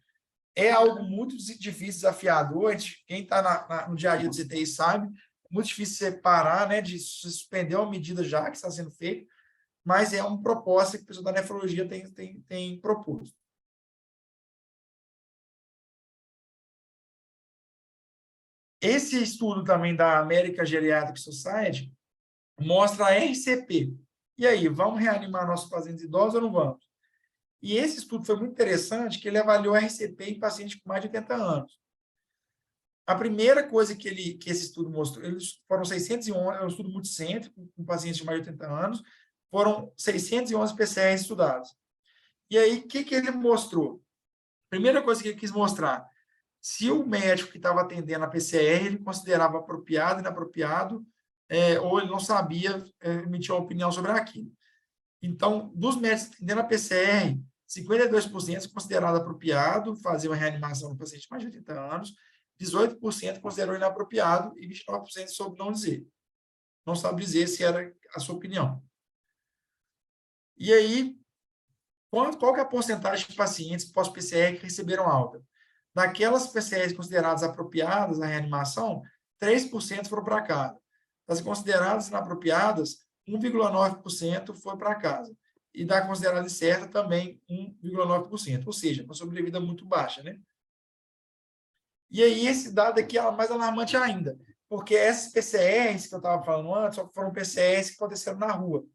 B: É algo muito difícil, desafiador. Quem está no dia a dia do CTI sabe, é muito difícil separar, né, de suspender uma medida já que está sendo feita, mas é uma proposta que o pessoal da nefrologia tem proposto. Esse estudo também da American Geriatric Society mostra a RCP. E aí, vamos reanimar nossos pacientes idosos ou não vamos? E esse estudo foi muito interessante, que ele avaliou a RCP em pacientes com mais de 80 anos. A primeira coisa que esse estudo mostrou, eles foram 611, é um estudo multicêntrico, com pacientes de mais de 80 anos, foram 611 PCRs estudados. E aí, o que ele mostrou? Primeira coisa que ele quis mostrar, se o médico que estava atendendo a PCR, ele considerava apropriado, inapropriado, ou ele não sabia emitir uma opinião sobre aquilo. Então, dos médicos atendendo a PCR, 52% considerado apropriado fazer uma reanimação no paciente de mais de 80 anos, 18% considerou inapropriado e 29% soube não dizer. Não sabe dizer se era a sua opinião. E aí, qual que é a porcentagem de pacientes pós-PCR que receberam alta? Daquelas PCRs consideradas apropriadas à reanimação, 3% foram para casa. Das consideradas inapropriadas, 1,9% foi para casa. E da considerada certa, também 1,9%. Ou seja, uma sobrevida muito baixa, né? E aí, esse dado aqui é mais alarmante ainda, porque essas PCRs que eu estava falando antes, só foram PCRs que aconteceram na rua.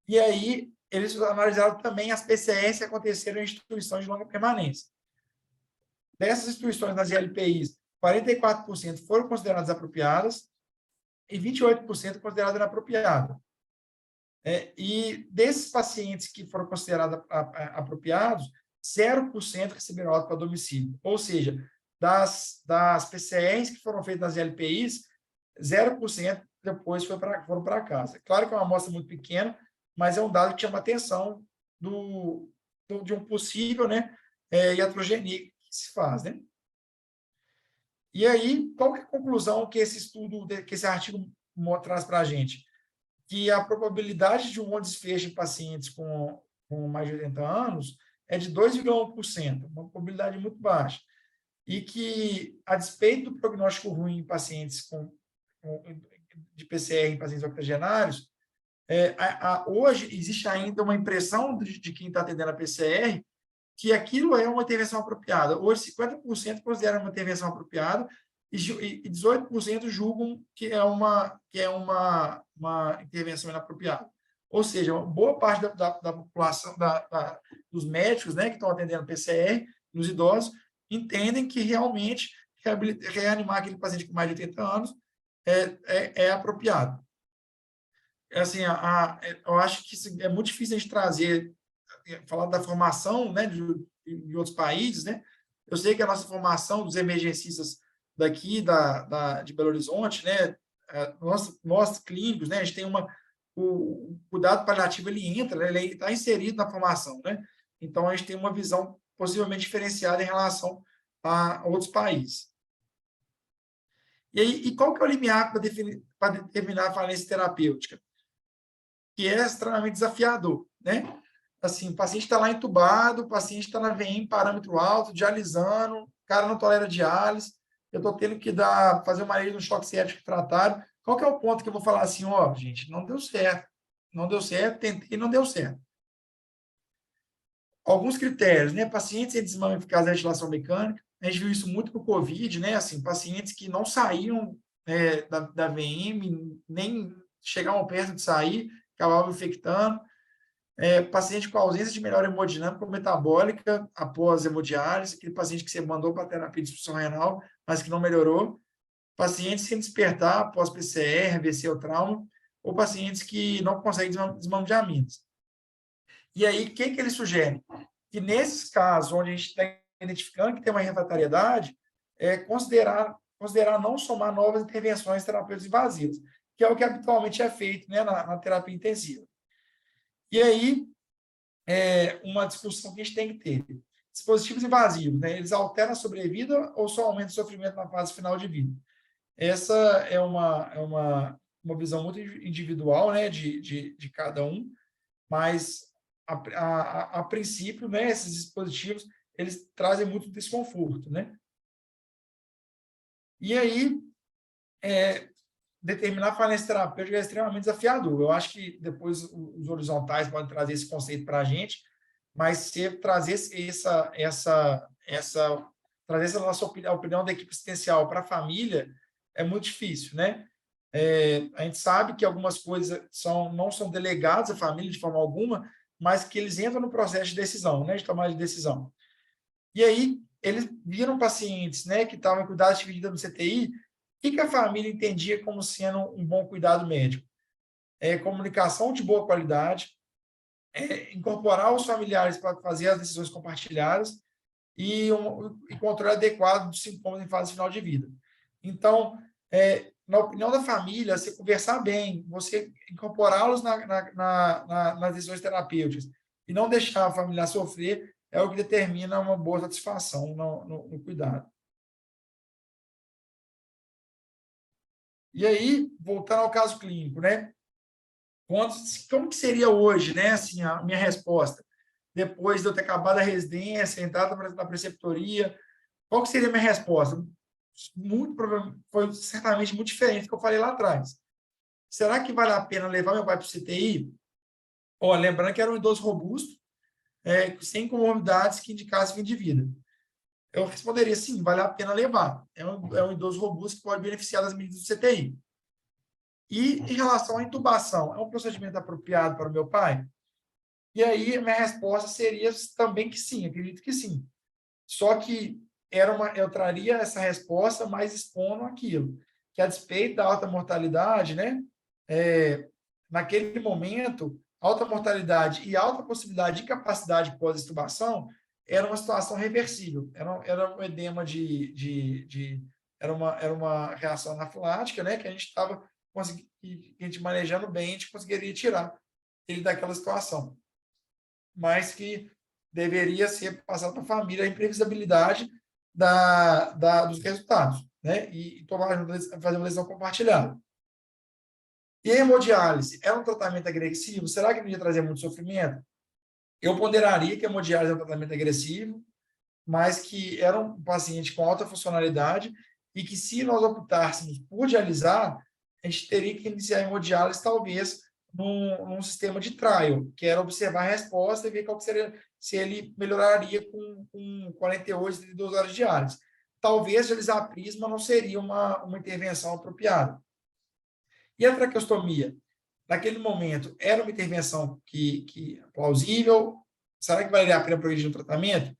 B: E aí, eles analisaram também as PCRs que aconteceram em instituições de longa permanência. Dessas instituições das ILPIs, 44% foram consideradas apropriadas e 28% consideradas inapropriadas. E desses pacientes que foram considerados apropriados, 0% receberam alta para domicílio. Ou seja, das PCRs que foram feitas nas ILPIs, 0% depois foram para casa. Claro que é uma amostra muito pequena, mas é um dado que chama a atenção de um possível, né, iatrogenia que se faz, né? E aí, qual que é a conclusão que esse estudo, que esse artigo traz para a gente? Que a probabilidade de um bom desfecho em pacientes com mais de 80 anos é de 2,1%, uma probabilidade muito baixa. E que, a despeito do prognóstico ruim em pacientes de PCR em pacientes octogenários, hoje existe ainda uma impressão de quem está atendendo a PCR que aquilo é uma intervenção apropriada. Hoje, 50% consideram uma intervenção apropriada e 18% julgam que é uma intervenção inapropriada. Ou seja, uma boa parte da população, dos médicos, né, que estão atendendo PCR, nos idosos, entendem que realmente reanimar aquele paciente com mais de 80 anos é apropriado. Assim, eu acho que é muito difícil a gente falar da formação, né, de outros países, né? Eu sei que a nossa formação dos emergencistas daqui de Belo Horizonte, né, nós clínicos, né, a gente tem o cuidado paliativo, ele entra, né, ele está inserido na formação, né? Então a gente tem uma visão possivelmente diferenciada em relação a outros países. E aí, qual que é o limiar para determinar a falência terapêutica? Que é extremamente desafiador, né? Assim, o paciente está lá entubado, o paciente está na VM em parâmetro alto, dialisando, o cara não tolera diálise, eu estou tendo que fazer uma lei de um choque séptico refratário. Qual que é o ponto que eu vou falar assim, gente, não deu certo, tentei e não deu certo. Alguns critérios, né? Pacientes sem desmame eficaz da ventilação mecânica, a gente viu isso muito no COVID, né? Assim, pacientes que não saíam da VM, nem chegavam perto de sair, acabavam infectando. Paciente com ausência de melhora hemodinâmica ou metabólica após hemodiálise, aquele paciente que você mandou para terapia de disfunção renal, mas que não melhorou. Pacientes sem despertar após PCR, AVC ou trauma, ou pacientes que não conseguem desmame de aminas. E aí, o que ele sugere? Que nesses casos onde a gente está identificando que tem uma refratariedade, considerar não somar novas intervenções terapêuticas invasivas, que é o que habitualmente é feito, né, na terapia intensiva. E aí, uma discussão que a gente tem que ter. Dispositivos invasivos, né, eles alteram a sobrevida ou só aumentam o sofrimento na fase final de vida? Essa é uma visão muito individual, né, de cada um, mas, a princípio, né, esses dispositivos, eles trazem muito desconforto, né? E aí, determinar falência terapêutica é extremamente desafiador. Eu acho que depois os horizontais podem trazer esse conceito para a gente, mas se trazer trazer essa nossa opinião da equipe assistencial para a família é muito difícil, né? A gente sabe que algumas coisas não são delegadas à família de forma alguma, mas que eles entram no processo de decisão, né, de tomada de decisão. E aí, eles viram pacientes, né, que estavam em cuidados de vida no CTI, o que a família entendia como sendo um bom cuidado médico? Comunicação de boa qualidade, incorporar os familiares para fazer as decisões compartilhadas e controle adequado dos sintomas em fase final de vida. Então, na opinião da família, você conversar bem, você incorporá-los nas decisões terapêuticas E não deixar a família sofrer é o que determina uma boa satisfação no cuidado. E aí, voltando ao caso clínico, né? Como que seria hoje, né? Assim, a minha resposta, depois de eu ter acabado a residência, entrado na preceptoria, qual que seria a minha resposta? Muito provavelmente, foi certamente muito diferente do que eu falei lá atrás. Será que vale a pena levar meu pai para o CTI? Ó, lembrando que era um idoso robusto, sem comorbidades que indicassem fim de vida. Eu responderia sim, vale a pena levar. É um idoso robusto que pode beneficiar das medidas do CTI. E em relação à intubação, é um procedimento apropriado para o meu pai? E aí, a minha resposta seria também que sim, acredito que sim. Só que eu traria essa resposta mais expondo aquilo, que a despeito da alta mortalidade, né, naquele momento, alta mortalidade e alta possibilidade de capacidade pós-extubação era uma situação reversível, era um edema era uma reação anafilática, né, que a gente estava que a gente manejando bem, a gente conseguiria tirar ele daquela situação, mas que deveria ser passado para a família a imprevisibilidade dos resultados, né? E fazer uma lesão compartilhada. E a hemodiálise é um tratamento agressivo? Será que não ia trazer muito sofrimento? Eu ponderaria que a hemodiálise é um tratamento agressivo, mas que era um paciente com alta funcionalidade e que, se nós optássemos por dialisar, a gente teria que iniciar a hemodiálise, talvez, num sistema de trial, que era observar a resposta e ver qual que seria, se ele melhoraria com 48, 32 horas diárias. Talvez dialisar a prisma não seria uma intervenção apropriada. E a traqueostomia? Naquele momento, era uma intervenção que plausível? Será que valeria a pena progredir no tratamento?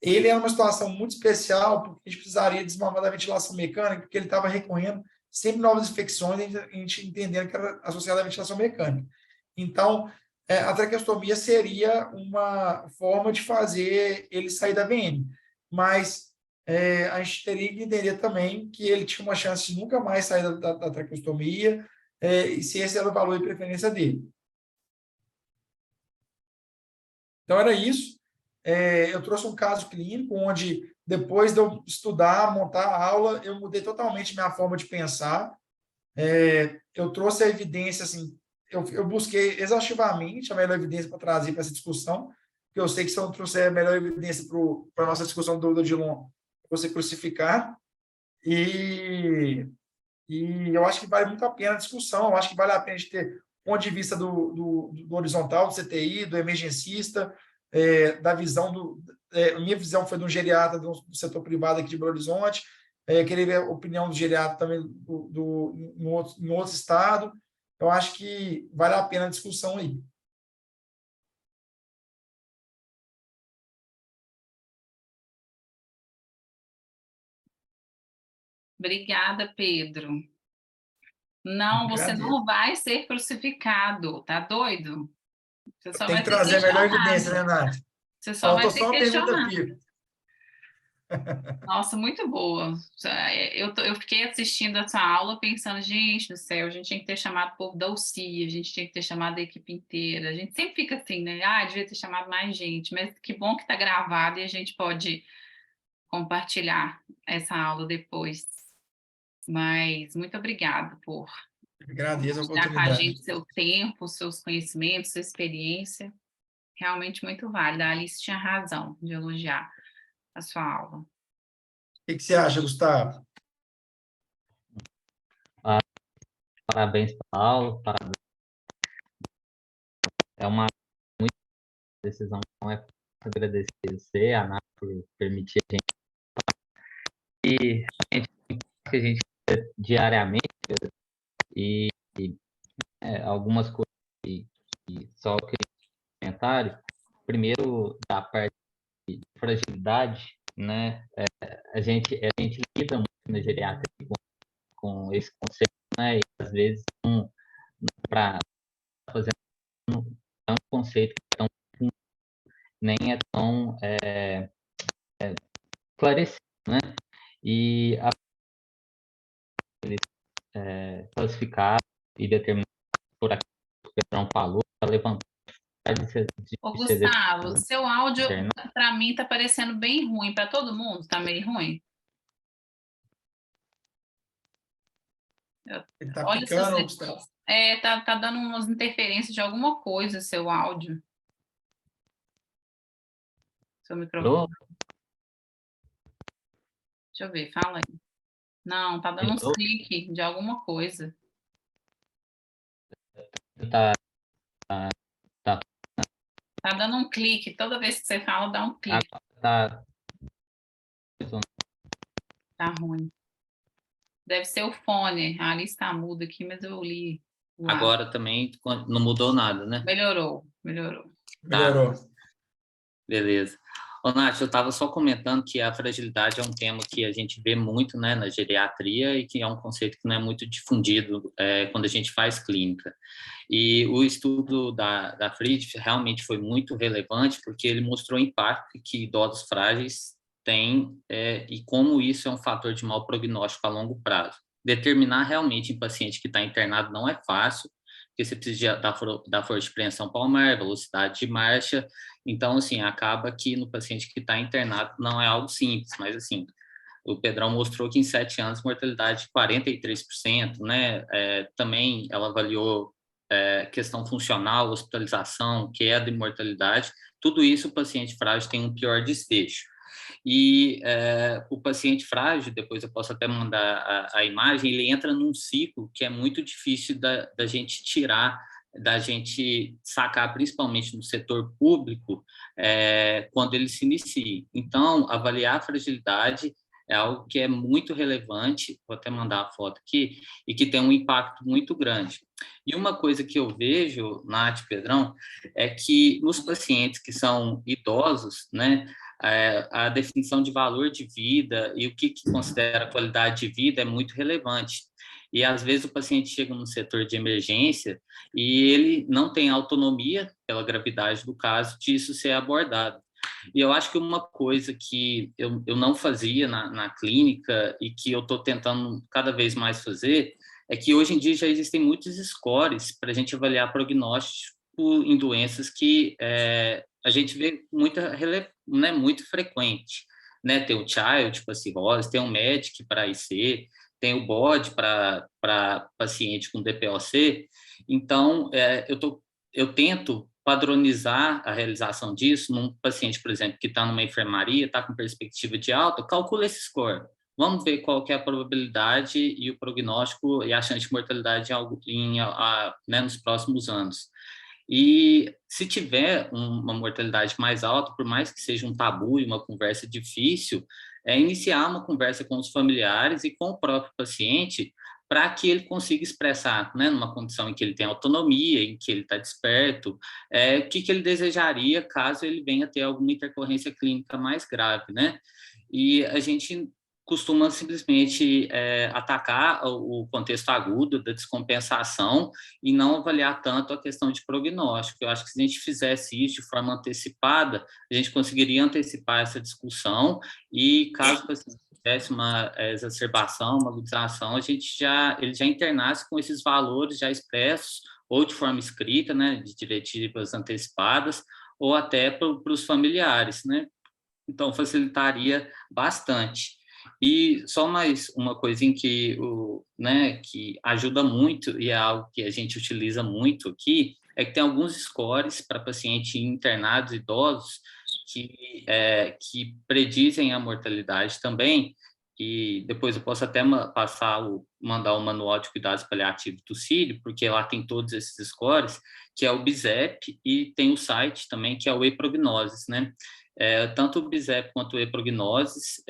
B: Ele é uma situação muito especial, porque a gente precisaria desmamar da ventilação mecânica, porque ele estava recorrendo sempre novas infecções, a gente entendendo que era associada à ventilação mecânica. Então, a traqueostomia seria uma forma de fazer ele sair da VM, mas a gente teria que entender também que ele tinha uma chance de nunca mais sair da traqueostomia, e se esse era o valor e preferência dele. Então, era isso. Eu trouxe um caso clínico onde, depois de eu estudar, montar a aula, eu mudei totalmente minha forma de pensar. Eu trouxe a evidência, assim, eu busquei exaustivamente a melhor evidência para trazer para essa discussão, porque eu sei que se eu não trouxer a melhor evidência para a nossa discussão do Odilon, eu vou ser crucificado. E eu acho que vale muito a pena a discussão, eu acho que vale a pena a gente ter ponto de vista do horizontal, do CTI, do emergencista, da visão a minha visão foi de um geriatra do setor privado aqui de Belo Horizonte, querer ver a opinião do geriatra também em outro estado. Eu acho que vale a pena a discussão aí.
A: Obrigada, Pedro. Não, você
B: Agradeço.
A: não vai ser crucificado, tá doido? Você só
B: Tem
A: vai
B: que
A: ser
B: trazer a melhor evidência, né,
A: questionado.
B: Nath?
A: Você só vai
B: Faltou
A: ser
B: só uma pergunta,
A: questionado.
B: Pico.
A: Nossa, muito boa. Eu fiquei assistindo essa aula pensando, gente do céu, a gente tinha que ter chamado o povo da UCI, a gente tinha que ter chamado a equipe inteira. A gente sempre fica assim, né? Ah, devia ter chamado mais gente, mas que bom que está gravado e a gente pode compartilhar essa aula depois. Mas muito obrigada por
B: Agradeço a
A: compartilhar com a
B: oportunidade.
A: gente seu tempo, seus conhecimentos, sua experiência. Realmente muito válida. A Alice tinha razão de elogiar a sua aula.
B: O que você acha, Gustavo?
C: Parabéns pela aula, é uma muito decisão, não é fácil. Agradecer você, a Ana, por permitir a gente. E a gente diariamente, e algumas coisas que só queria comentário. Primeiro, da parte de fragilidade, né? A gente lida muito na geriatria com esse conceito, né? E às vezes para fazer um conceito que é tão, nem é tão esclarecido, né? E eles classificaram e determinaram por aquilo que o Pedrão falou, para levantar
A: Ô,
C: de ser
A: Gustavo, seu áudio,
C: internado.
A: para mim, tá parecendo bem ruim. Para todo mundo, tá meio ruim?
B: Ele está
A: Olha se
B: picando,
A: você...
B: Gustavo.
A: tá dando umas interferências de alguma coisa, seu áudio. Seu microfone.
C: Alô?
A: Deixa eu ver, fala aí. Não, tá dando uns
C: Alô?
A: cliques de alguma coisa.
C: Tá, tá, tá,
A: Tá dando um clique. Toda vez que você fala, dá um clique.
C: tá,
A: Tá ruim. Deve ser o fone. A Alice está muda aqui, mas eu li lá.
D: Agora também não mudou nada, né?
A: Melhorou, melhorou.
B: Melhorou.
D: Beleza. Ô, Nath, eu estava só comentando que a fragilidade é um tema que a gente vê muito, né, na geriatria e que é um conceito que não é muito difundido quando a gente faz clínica. E o estudo da Fried realmente foi muito relevante porque ele mostrou o impacto que idosos frágeis têm e como isso é um fator de mau prognóstico a longo prazo. Determinar realmente em paciente que está internado não é fácil, porque você precisa da força de preensão palmar, velocidade de marcha. Então, assim, acaba que no paciente que está internado não é algo simples, mas, assim, o Pedrão mostrou que em 7 anos, mortalidade de 43%, né? Também ela avaliou questão funcional, hospitalização, queda e mortalidade. Tudo isso o paciente frágil tem um pior desfecho. E o paciente frágil, depois eu posso até mandar a imagem, ele entra num ciclo que é muito difícil da gente tirar, da gente sacar, principalmente no setor público, quando ele se inicia. Então, avaliar a fragilidade é algo que é muito relevante, vou até mandar a foto aqui, e que tem um impacto muito grande. E uma coisa que eu vejo, Nath, Pedrão, é que nos pacientes que são idosos, né, a definição de valor de vida e o que considera qualidade de vida é muito relevante. E, às vezes, o paciente chega no setor de emergência e ele não tem autonomia, pela gravidade do caso, disso ser abordado. E eu acho que uma coisa que eu não fazia na clínica e que eu estou tentando cada vez mais fazer é que hoje em dia já existem muitos scores para a gente avaliar prognóstico em doenças que a gente vê muito frequente, né? Tem o Child para cirrose, tem o MEDIC para IC, tem o BOD para paciente com DPOC. Então, eu tento padronizar a realização disso num paciente, por exemplo, que está numa enfermaria, está com perspectiva de alta, calcula esse score. Vamos ver qual que é a probabilidade e o prognóstico e a chance de mortalidade né, nos próximos anos. E se tiver uma mortalidade mais alta, por mais que seja um tabu e uma conversa difícil, iniciar uma conversa com os familiares e com o próprio paciente para que ele consiga expressar, né, numa condição em que ele tem autonomia, em que ele está desperto, o que ele desejaria caso ele venha ter alguma intercorrência clínica mais grave, né? E a gente costuma simplesmente atacar o contexto agudo da descompensação e não avaliar tanto a questão de prognóstico. Eu acho que se a gente fizesse isso de forma antecipada, a gente conseguiria antecipar essa discussão e, caso o paciente tivesse uma exacerbação, uma agudização, ele já internasse com esses valores já expressos, ou de forma escrita, né, de diretivas antecipadas, ou até para os familiares, né? Então, facilitaria bastante. E só mais uma coisinha que ajuda muito, e é algo que a gente utiliza muito aqui, é que tem alguns scores para pacientes internados idosos que predizem a mortalidade também, e depois eu posso até mandar o manual de cuidados paliativos do CIRI, porque lá tem todos esses scores, que é o BISEP, e tem o site também, que é o ePrognosis, né? Tanto o BISEP quanto o ePrognosis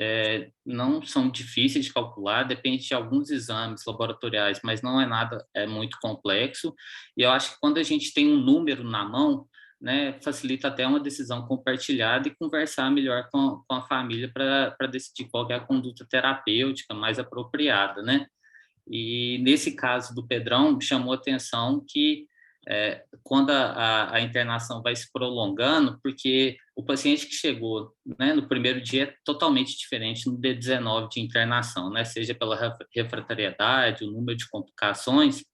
D: não são difíceis de calcular, depende de alguns exames laboratoriais, mas não é nada muito complexo. E eu acho que quando a gente tem um número na mão, né, facilita até uma decisão compartilhada e conversar melhor com a família para decidir qual é a conduta terapêutica mais apropriada, né? E nesse caso do Pedrão, chamou atenção que quando a internação vai se prolongando, porque o paciente que chegou, né, no primeiro dia é totalmente diferente no D19 de internação, né, seja pela refratariedade, o número de complicações,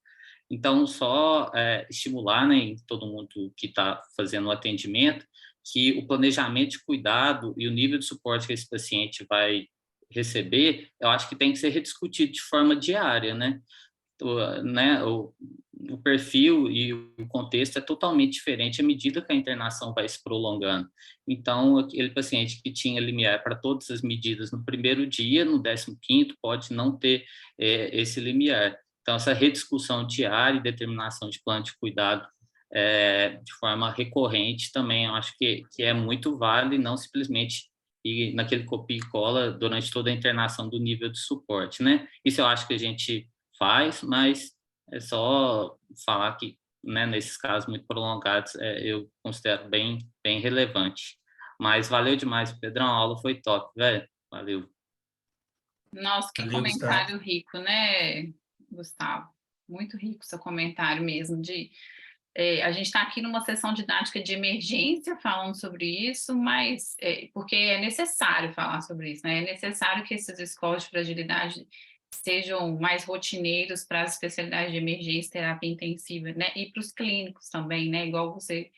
D: Então, só estimular, né, todo mundo que está fazendo o atendimento, que o planejamento de cuidado e o nível de suporte que esse paciente vai receber, eu acho que tem que ser rediscutido de forma diária, né? O perfil e o contexto é totalmente diferente à medida que a internação vai se prolongando. Então, aquele paciente que tinha limiar para todas as medidas no primeiro dia, no 15º, pode não ter esse limiar. Então, essa rediscussão diária e determinação de plano de cuidado de forma recorrente também, eu acho que é muito válido, e não simplesmente ir naquele copia e cola durante toda a internação do nível de suporte, né? Isso eu acho que a gente faz, mas é só falar que, né, nesses casos muito prolongados, eu considero bem relevante. Mas valeu demais, Pedrão, a aula foi top, velho. Valeu.
A: Nossa, que
B: Valeu,
A: comentário rico, né, Gustavo? Muito rico seu comentário mesmo, a gente está aqui numa sessão didática de emergência falando sobre isso, mas porque é necessário falar sobre isso, né? É necessário que esses scores de fragilidade sejam mais rotineiros para as especialidades de emergência, terapia intensiva, né? E para os clínicos também, né? Igual você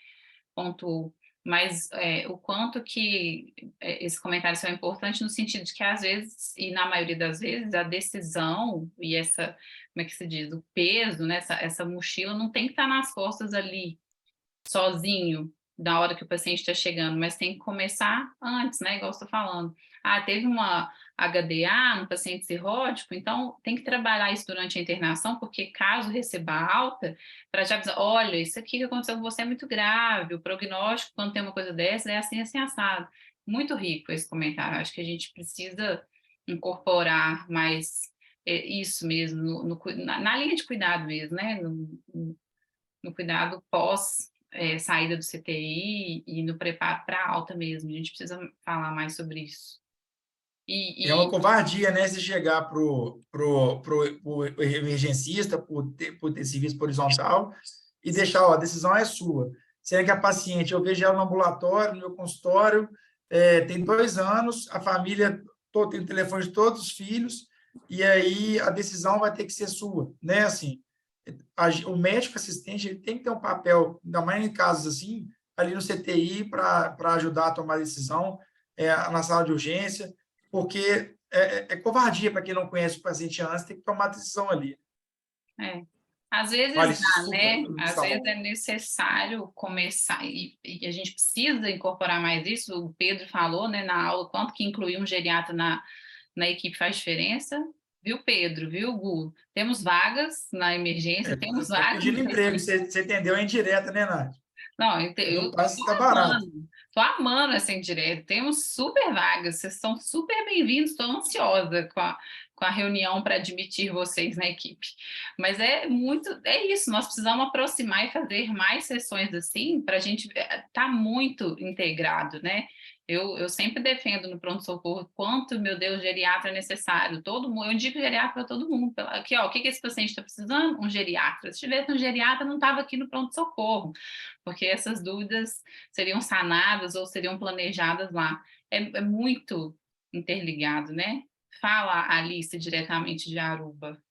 A: pontuou. Mas o quanto que esses comentários são importantes no sentido de que, às vezes, e na maioria das vezes, a decisão e essa, como é que se diz, o peso, né, essa mochila não tem que estar nas costas ali, sozinho, da hora que o paciente está chegando, mas tem que começar antes, né, igual você está falando. Ah, teve uma HDA no paciente cirrótico, então tem que trabalhar isso durante a internação, porque caso receba alta, para já avisar, olha, isso aqui que aconteceu com você é muito grave, o prognóstico, quando tem uma coisa dessa, é assim, assim, assado. Muito rico esse comentário, acho que a gente precisa incorporar mais isso mesmo, na linha de cuidado mesmo, né, no cuidado pós saída do CTI e no preparo para alta mesmo. A gente precisa falar mais sobre isso.
B: É uma covardia, né, se chegar pro emergencista, pro intensivista horizontal, e deixar, ó, a decisão é sua. Sendo que a paciente, eu vejo ela no ambulatório, no meu consultório, tem 2 anos, a família tem o telefone de todos os filhos, e aí a decisão vai ter que ser sua, né, assim. O médico assistente ele tem que ter um papel, ainda mais em casos assim, ali no CTI, para ajudar a tomar a decisão, na sala de urgência, porque é covardia para quem não conhece o paciente antes, tem que tomar a decisão ali.
A: Às vezes
B: Vale
A: dá, né?
B: super,
A: Às vezes é necessário começar, e a gente precisa incorporar mais isso. O Pedro falou, né, na aula, quanto que incluir um geriatra na equipe faz diferença. Viu, Pedro? Viu, Gu? Temos vagas na emergência, temos
B: Estou
A: vagas
B: pedindo
A: no
B: emprego, você entendeu? É indireta, né, Nath?
A: Não,
B: Meu
A: eu
B: passe está barato.
A: tô amando essa indireta. Temos super vagas, vocês são super bem-vindos. Estou ansiosa com a reunião para admitir vocês na equipe. Mas é isso, nós precisamos aproximar e fazer mais sessões assim para a gente estar muito integrado, né? Eu sempre defendo no pronto-socorro quanto, meu Deus, geriatra é necessário. Todo mundo, eu indico geriatra para todo mundo. Aqui, ó, o que esse paciente está precisando? Um geriatra. Se tivesse um geriatra, não estava aqui no pronto-socorro, porque essas dúvidas seriam sanadas ou seriam planejadas lá. É muito interligado, né? Fala, Alice, diretamente de Aruba.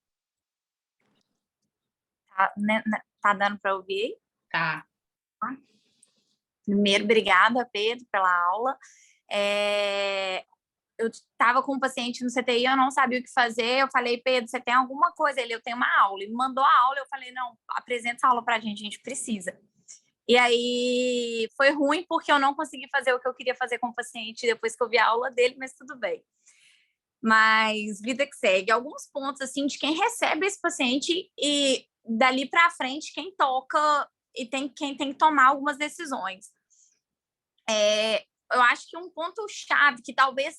E: Tá dando para ouvir?
A: Tá.
E: Primeiro, obrigada, Pedro, pela aula. Eu estava com um paciente no CTI, eu não sabia o que fazer. Eu falei, Pedro, você tem alguma coisa? Eu tenho uma aula. Ele me mandou a aula, eu falei, não, apresenta essa aula para a gente precisa. E aí foi ruim porque eu não consegui fazer o que eu queria fazer com o paciente depois que eu vi a aula dele, mas tudo bem. Mas vida que segue. Alguns pontos assim de quem recebe esse paciente e dali para frente quem toca e quem tem que tomar algumas decisões. Eu acho que um ponto-chave que talvez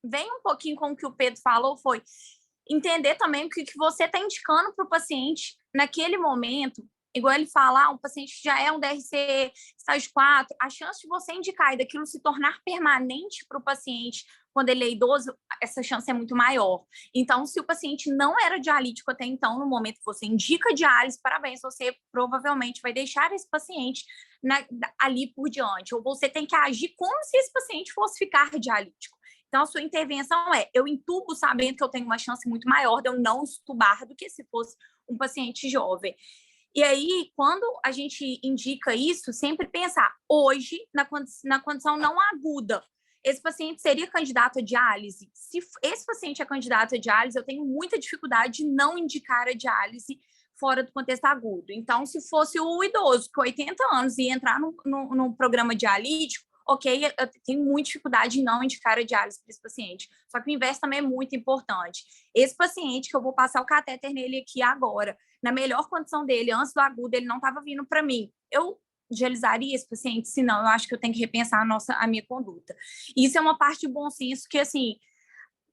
E: venha um pouquinho com o que o Pedro falou foi entender também o que você está indicando para o paciente naquele momento. Igual ele fala, o paciente já é um DRC estágio 4, a chance de você indicar e daquilo se tornar permanente para o paciente quando ele é idoso, essa chance é muito maior. Então, se o paciente não era dialítico até então, no momento que você indica diálise, parabéns, você provavelmente vai deixar esse paciente ali por diante. Ou você tem que agir como se esse paciente fosse ficar dialítico. Então, a sua intervenção eu intubo sabendo que eu tenho uma chance muito maior de eu não estubar do que se fosse um paciente jovem. E aí, quando a gente indica isso, sempre pensar, hoje, na condição não aguda, esse paciente seria candidato a diálise? Se esse paciente é candidato a diálise, eu tenho muita dificuldade de não indicar a diálise fora do contexto agudo. Então, se fosse o idoso com 80 anos e entrar num programa dialítico, ok, eu tenho muita dificuldade em não indicar a diálise para esse paciente. Só que o inverso também é muito importante. Esse paciente que eu vou passar o catéter nele aqui agora, na melhor condição dele, antes do agudo, ele não estava vindo para mim. Eu dialisaria esse paciente? Se não, eu acho que eu tenho que repensar a minha conduta. Isso é uma parte de bom senso que, assim,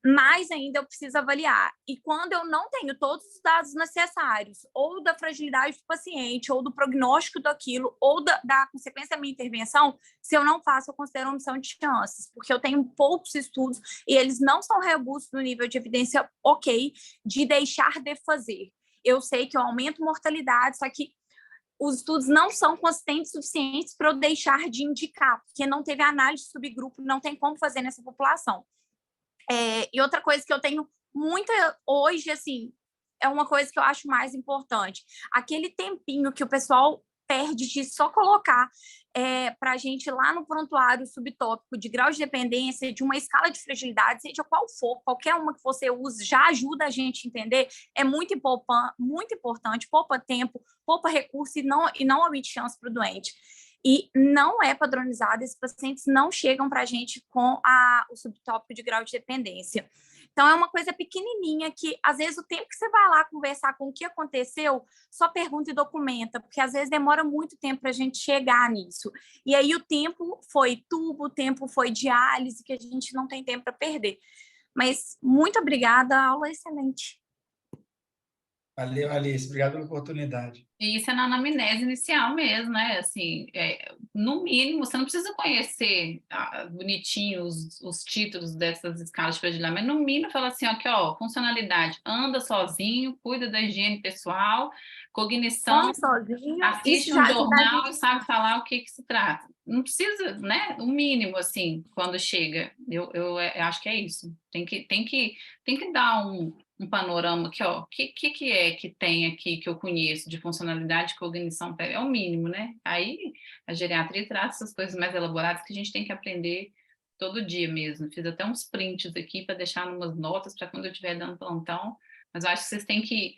E: mais ainda eu preciso avaliar. E quando eu não tenho todos os dados necessários, ou da fragilidade do paciente, ou do prognóstico daquilo, ou da consequência da minha intervenção, se eu não faço, eu considero omissão de chances, porque eu tenho poucos estudos e eles não são robustos no nível de evidência ok de deixar de fazer. Eu sei que eu aumento mortalidade, só que os estudos não são consistentes o suficientes para eu deixar de indicar, porque não teve análise de subgrupo, não tem como fazer nessa população. E outra coisa que eu tenho muita hoje, assim, é uma coisa que eu acho mais importante. Aquele tempinho que o pessoal perde de só colocar para a gente lá no prontuário subtópico de grau de dependência, de uma escala de fragilidade, seja qual for, qualquer uma que você use, já ajuda a gente a entender, é muito importante, poupa tempo, poupa recurso e não omite chance para o doente. E não é padronizado, esses pacientes não chegam para a gente com o subtópico de grau de dependência. Então, é uma coisa pequenininha que, às vezes, o tempo que você vai lá conversar com o que aconteceu, só pergunta e documenta, porque, às vezes, demora muito tempo para a gente chegar nisso. E aí, o tempo foi tubo, o tempo foi diálise, que a gente não tem tempo para perder. Mas, muito obrigada, a aula é excelente.
B: Valeu, Alice. Obrigado pela oportunidade.
A: E isso é na anamnese inicial mesmo, né? Assim, no mínimo, você não precisa conhecer bonitinho os títulos dessas escalas de fragilidade, mas no mínimo fala assim, aqui, ó, funcionalidade, anda sozinho, cuida da higiene pessoal, cognição,
E: sozinho,
A: assiste um jornal e sabe falar o que se trata. Não precisa, né? O mínimo, assim, quando chega. Eu acho que é isso. Tem que dar um panorama aqui, ó, o que é que tem aqui que eu conheço de funcionalidade, de cognição, é o mínimo, né? Aí a geriatria traz essas coisas mais elaboradas que a gente tem que aprender todo dia mesmo. Fiz até uns prints aqui para deixar umas notas para quando eu estiver dando plantão, mas eu acho que vocês têm que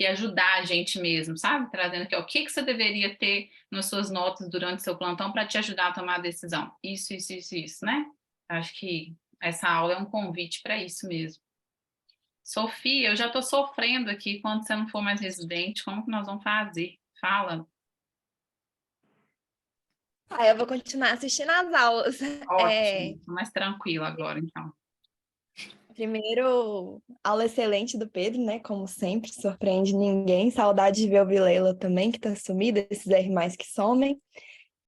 A: ajudar a gente mesmo, sabe? Trazendo aqui, ó, o que você deveria ter nas suas notas durante seu plantão para te ajudar a tomar a decisão. Isso, né? Acho que essa aula é um convite para isso mesmo. Sofia, eu já estou sofrendo aqui quando você não for mais residente, como que nós vamos fazer? Fala.
F: Eu vou continuar assistindo às aulas.
A: Ótimo, mais tranquilo agora, então.
F: Primeiro, aula excelente do Pedro, né? Como sempre, surpreende ninguém. Saudade de ver o Vilela também, que tá sumida, esses R+ que somem.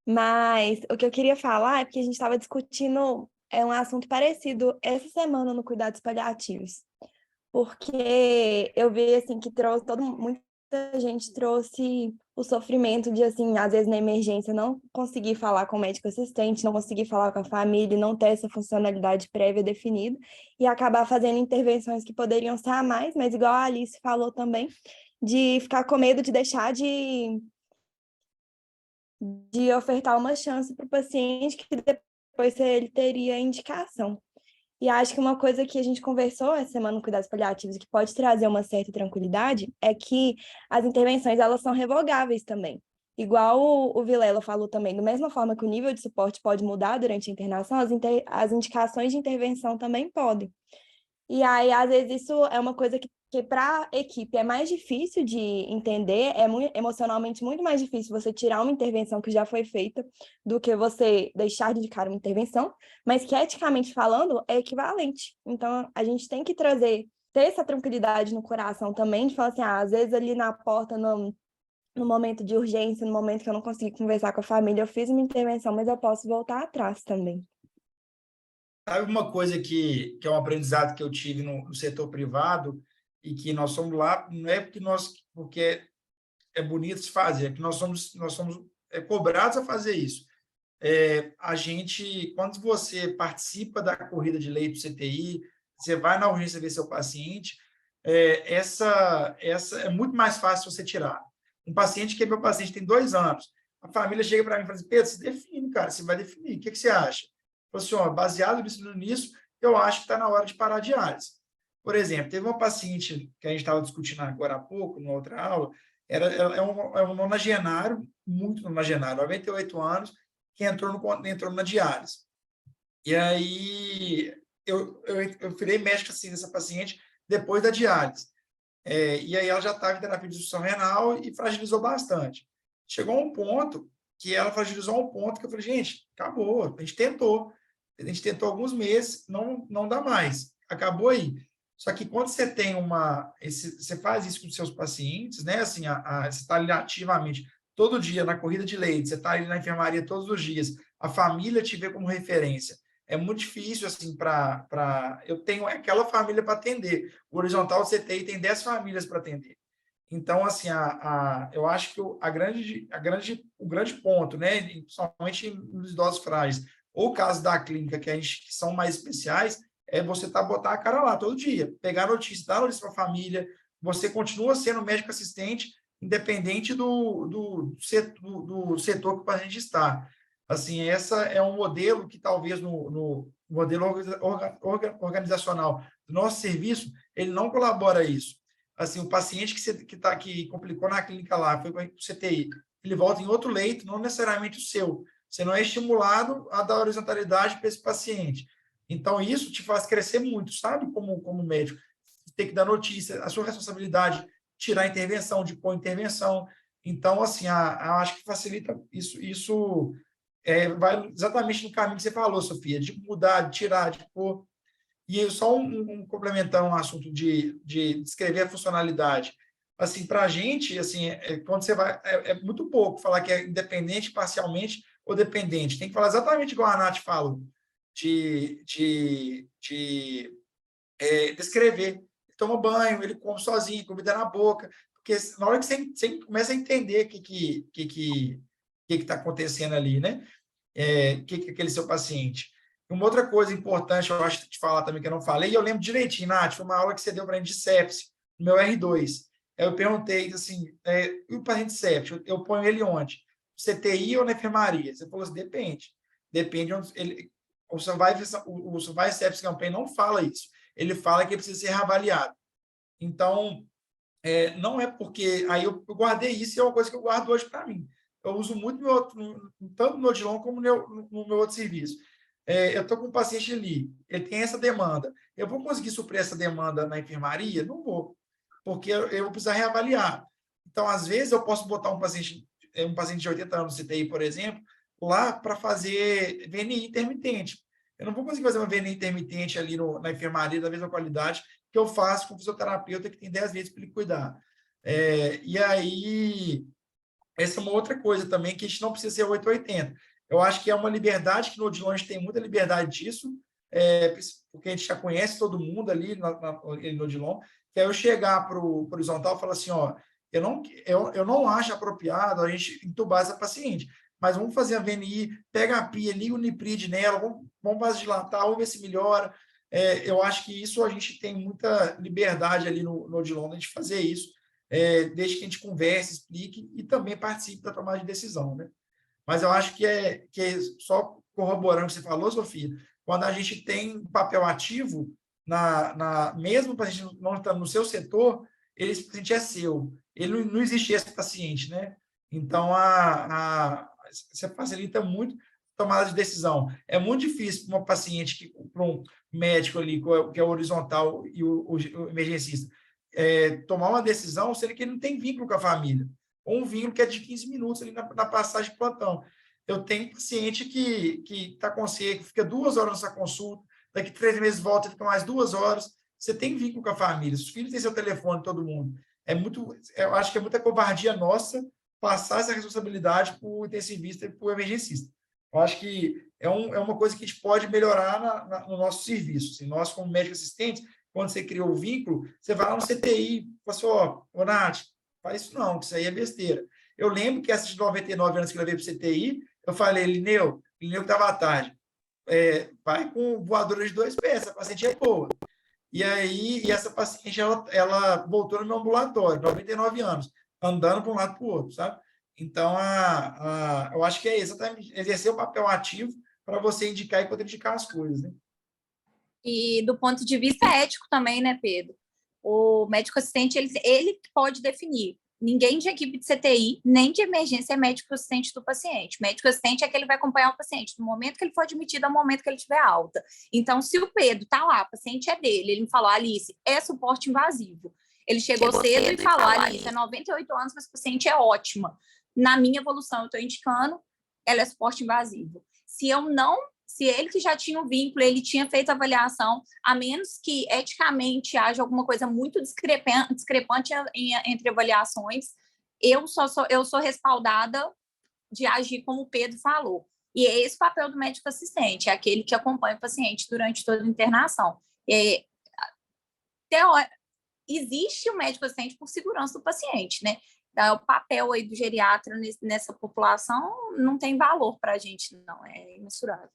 F: Mas o que eu queria falar é porque a gente estava discutindo um assunto parecido essa semana no Cuidados Paliativos. Porque eu vi, assim, que muita gente trouxe o sofrimento de, assim, às vezes na emergência não conseguir falar com o médico assistente, não conseguir falar com a família, não ter essa funcionalidade prévia definida e acabar fazendo intervenções que poderiam ser a mais, mas igual a Alice falou também, de ficar com medo de deixar de ofertar uma chance para o paciente que depois ele teria indicação. E acho que uma coisa que a gente conversou essa semana no Cuidados Paliativos que pode trazer uma certa tranquilidade é que as intervenções, elas são revogáveis também. Igual o Vilela falou também, da mesma forma que o nível de suporte pode mudar durante a internação, as indicações de intervenção também podem. E aí, às vezes, isso é uma coisa que para a equipe é mais difícil de entender, emocionalmente muito mais difícil você tirar uma intervenção que já foi feita do que você deixar de indicar uma intervenção, mas que eticamente falando é equivalente. Então, a gente tem que ter essa tranquilidade no coração também, de falar assim, às vezes ali na porta, no momento de urgência, no momento que eu não consegui conversar com a família, eu fiz uma intervenção, mas eu posso voltar atrás também.
B: Sabe uma coisa que é um aprendizado que eu tive no setor privado e que nós somos lá, não é porque é bonito se fazer, é que nós somos cobrados a fazer isso. A gente, quando você participa da corrida de leito CTI, você vai na urgência ver seu paciente, essa é muito mais fácil você tirar. Um paciente que é meu paciente tem 2 anos, a família chega para mim e fala assim, Pedro, você define, cara, você vai definir, o que você acha? Eu falo assim, baseado nisso, eu acho que está na hora de parar a diálise. Por exemplo, teve uma paciente que a gente estava discutindo agora há pouco, numa outra aula, é um nonagenário, muito nonagenário, 98 anos, que entrou na diálise. E aí, eu virei médico assim, dessa paciente depois da diálise. E aí ela já estava em terapia de insuficiência renal e fragilizou bastante. Chegou a um ponto que ela fragilizou a um ponto que eu falei, gente, acabou, a gente tentou alguns meses, não dá mais, acabou aí. Só que quando você tem você faz isso com os seus pacientes, né? Assim, você está ali ativamente todo dia na corrida de leite, você está ali na enfermaria todos os dias, a família te vê como referência. É muito difícil, assim, eu tenho aquela família para atender. O Horizontal CTI tem 10 famílias para atender. Então, assim, eu acho que o grande ponto, né, principalmente nos idosos frágeis, ou caso da clínica, que são mais especiais, é você botar a cara lá todo dia, pegar a notícia, dar a notícia para a família, você continua sendo médico assistente, independente do setor que o paciente está. Assim, essa é um modelo que talvez no modelo organizacional do nosso serviço, ele não colabora isso. Assim, o paciente que complicou na clínica lá, foi para o CTI, ele volta em outro leito, não necessariamente o seu. Você não é estimulado a dar horizontalidade para esse paciente. Então, isso te faz crescer muito, sabe? Como médico. Tem que dar notícia, a sua responsabilidade, tirar a intervenção, de pôr intervenção. Então, assim, eu acho que facilita isso vai exatamente no caminho que você falou, Sofia, de mudar, de tirar, de pôr. E só complementar um assunto de descrever a funcionalidade. Assim, para a gente, assim, quando você vai, é muito pouco falar que é independente, parcialmente ou dependente. Tem que falar exatamente igual a Nath falou, de descrever. Ele toma banho, ele come sozinho, comida na boca, porque na hora que você começa a entender o que está acontecendo ali, né? Que aquele seu paciente. Uma outra coisa importante, eu acho de falar também, que eu não falei, e eu lembro direitinho, Nath, foi uma aula que você deu para a gente de sepse, no meu R2. Aí eu perguntei, assim, e o paciente sepse, eu ponho ele onde? CTI ou na enfermaria? Você falou assim, depende. Depende onde o Survive Sepsis Campaign não fala isso. Ele fala que ele precisa ser reavaliado. Então, não é porque... Aí eu guardei isso e é uma coisa que eu guardo hoje para mim. Eu uso muito tanto no Odilon como no meu outro serviço. Eu estou com um paciente ali, ele tem essa demanda. Eu vou conseguir suprir essa demanda na enfermaria? Não vou, porque eu vou precisar reavaliar. Então, às vezes, eu posso botar um paciente de 80 anos no CTI, por exemplo, lá para fazer VNI intermitente. Eu não vou conseguir fazer uma VNI intermitente ali na enfermaria da mesma qualidade que eu faço com o fisioterapeuta que tem 10 vezes para ele cuidar. E aí, essa é uma outra coisa também, que a gente não precisa ser 880. Eu acho que é uma liberdade que no Odilon a gente tem muita liberdade disso, porque a gente já conhece todo mundo ali no Odilon, que é eu chegar para o horizontal e falar assim, eu não acho apropriado a gente entubar essa paciente, mas vamos fazer a VNI, pega a pia, liga o Niprid nela, vamos vasodilatar, vamos ver se melhora. Eu acho que isso a gente tem muita liberdade ali no Odilon de fazer isso, desde que a gente converse, explique e também participe da tomada de decisão, né? Mas eu acho que só corroborando o que você falou, Sofia, quando a gente tem papel ativo, mesmo o paciente não estando no seu setor, esse paciente é seu. Ele não existe esse paciente, né? Então, você facilita muito a tomada de decisão. É muito difícil para uma paciente, para um médico ali, que é o horizontal e o emergencista, tomar uma decisão, sendo que ele não tem vínculo com a família, ou um vínculo que é de 15 minutos ali na passagem de plantão. Eu tenho paciente que está com você, que fica 2 horas nessa consulta, daqui 3 meses volta, fica mais 2 horas. Você tem vínculo com a família, os filhos têm seu telefone, todo mundo. Eu acho que é muita covardia nossa passar essa responsabilidade para o intensivista e para o emergencista. Eu acho que é uma coisa que a gente pode melhorar no nosso serviço. Assim, nós, como médico assistente, quando você criou o vínculo, você vai lá no CTI e fala assim, Nath, faz isso não, que isso aí é besteira. Eu lembro que essa de 99 anos que eu levei para o CTI, eu falei, Lineu que estava à tarde, vai com voadora de 2 pés, essa paciente é boa. E aí, e essa paciente, ela voltou no meu ambulatório, 99 anos, andando para um lado para o outro, sabe? Então, eu acho que é exatamente exercer o papel ativo para você indicar e contraindicar as coisas, né?
E: E do ponto de vista ético também, né, Pedro? O médico assistente, ele pode definir. Ninguém de equipe de CTI, nem de emergência, é médico assistente do paciente. Médico assistente é que ele vai acompanhar o paciente do momento que ele for admitido ao momento que ele tiver alta. Então, se o Pedro está lá, o paciente é dele, ele me falou, Alice, é suporte invasivo. Ele chegou cedo e falou, Alice, é 98 anos, mas o paciente é ótima. Na minha evolução, eu estou indicando, ela é suporte invasivo. Se ele que já tinha o vínculo, ele tinha feito a avaliação, a menos que eticamente haja alguma coisa muito discrepante entre avaliações, eu sou respaldada de agir como o Pedro falou. E é esse o papel do médico assistente, é aquele que acompanha o paciente durante toda a internação. Existe o médico assistente por segurança do paciente, né? Então, o papel aí do geriatra nessa população não tem valor para a gente, não, é imensurável.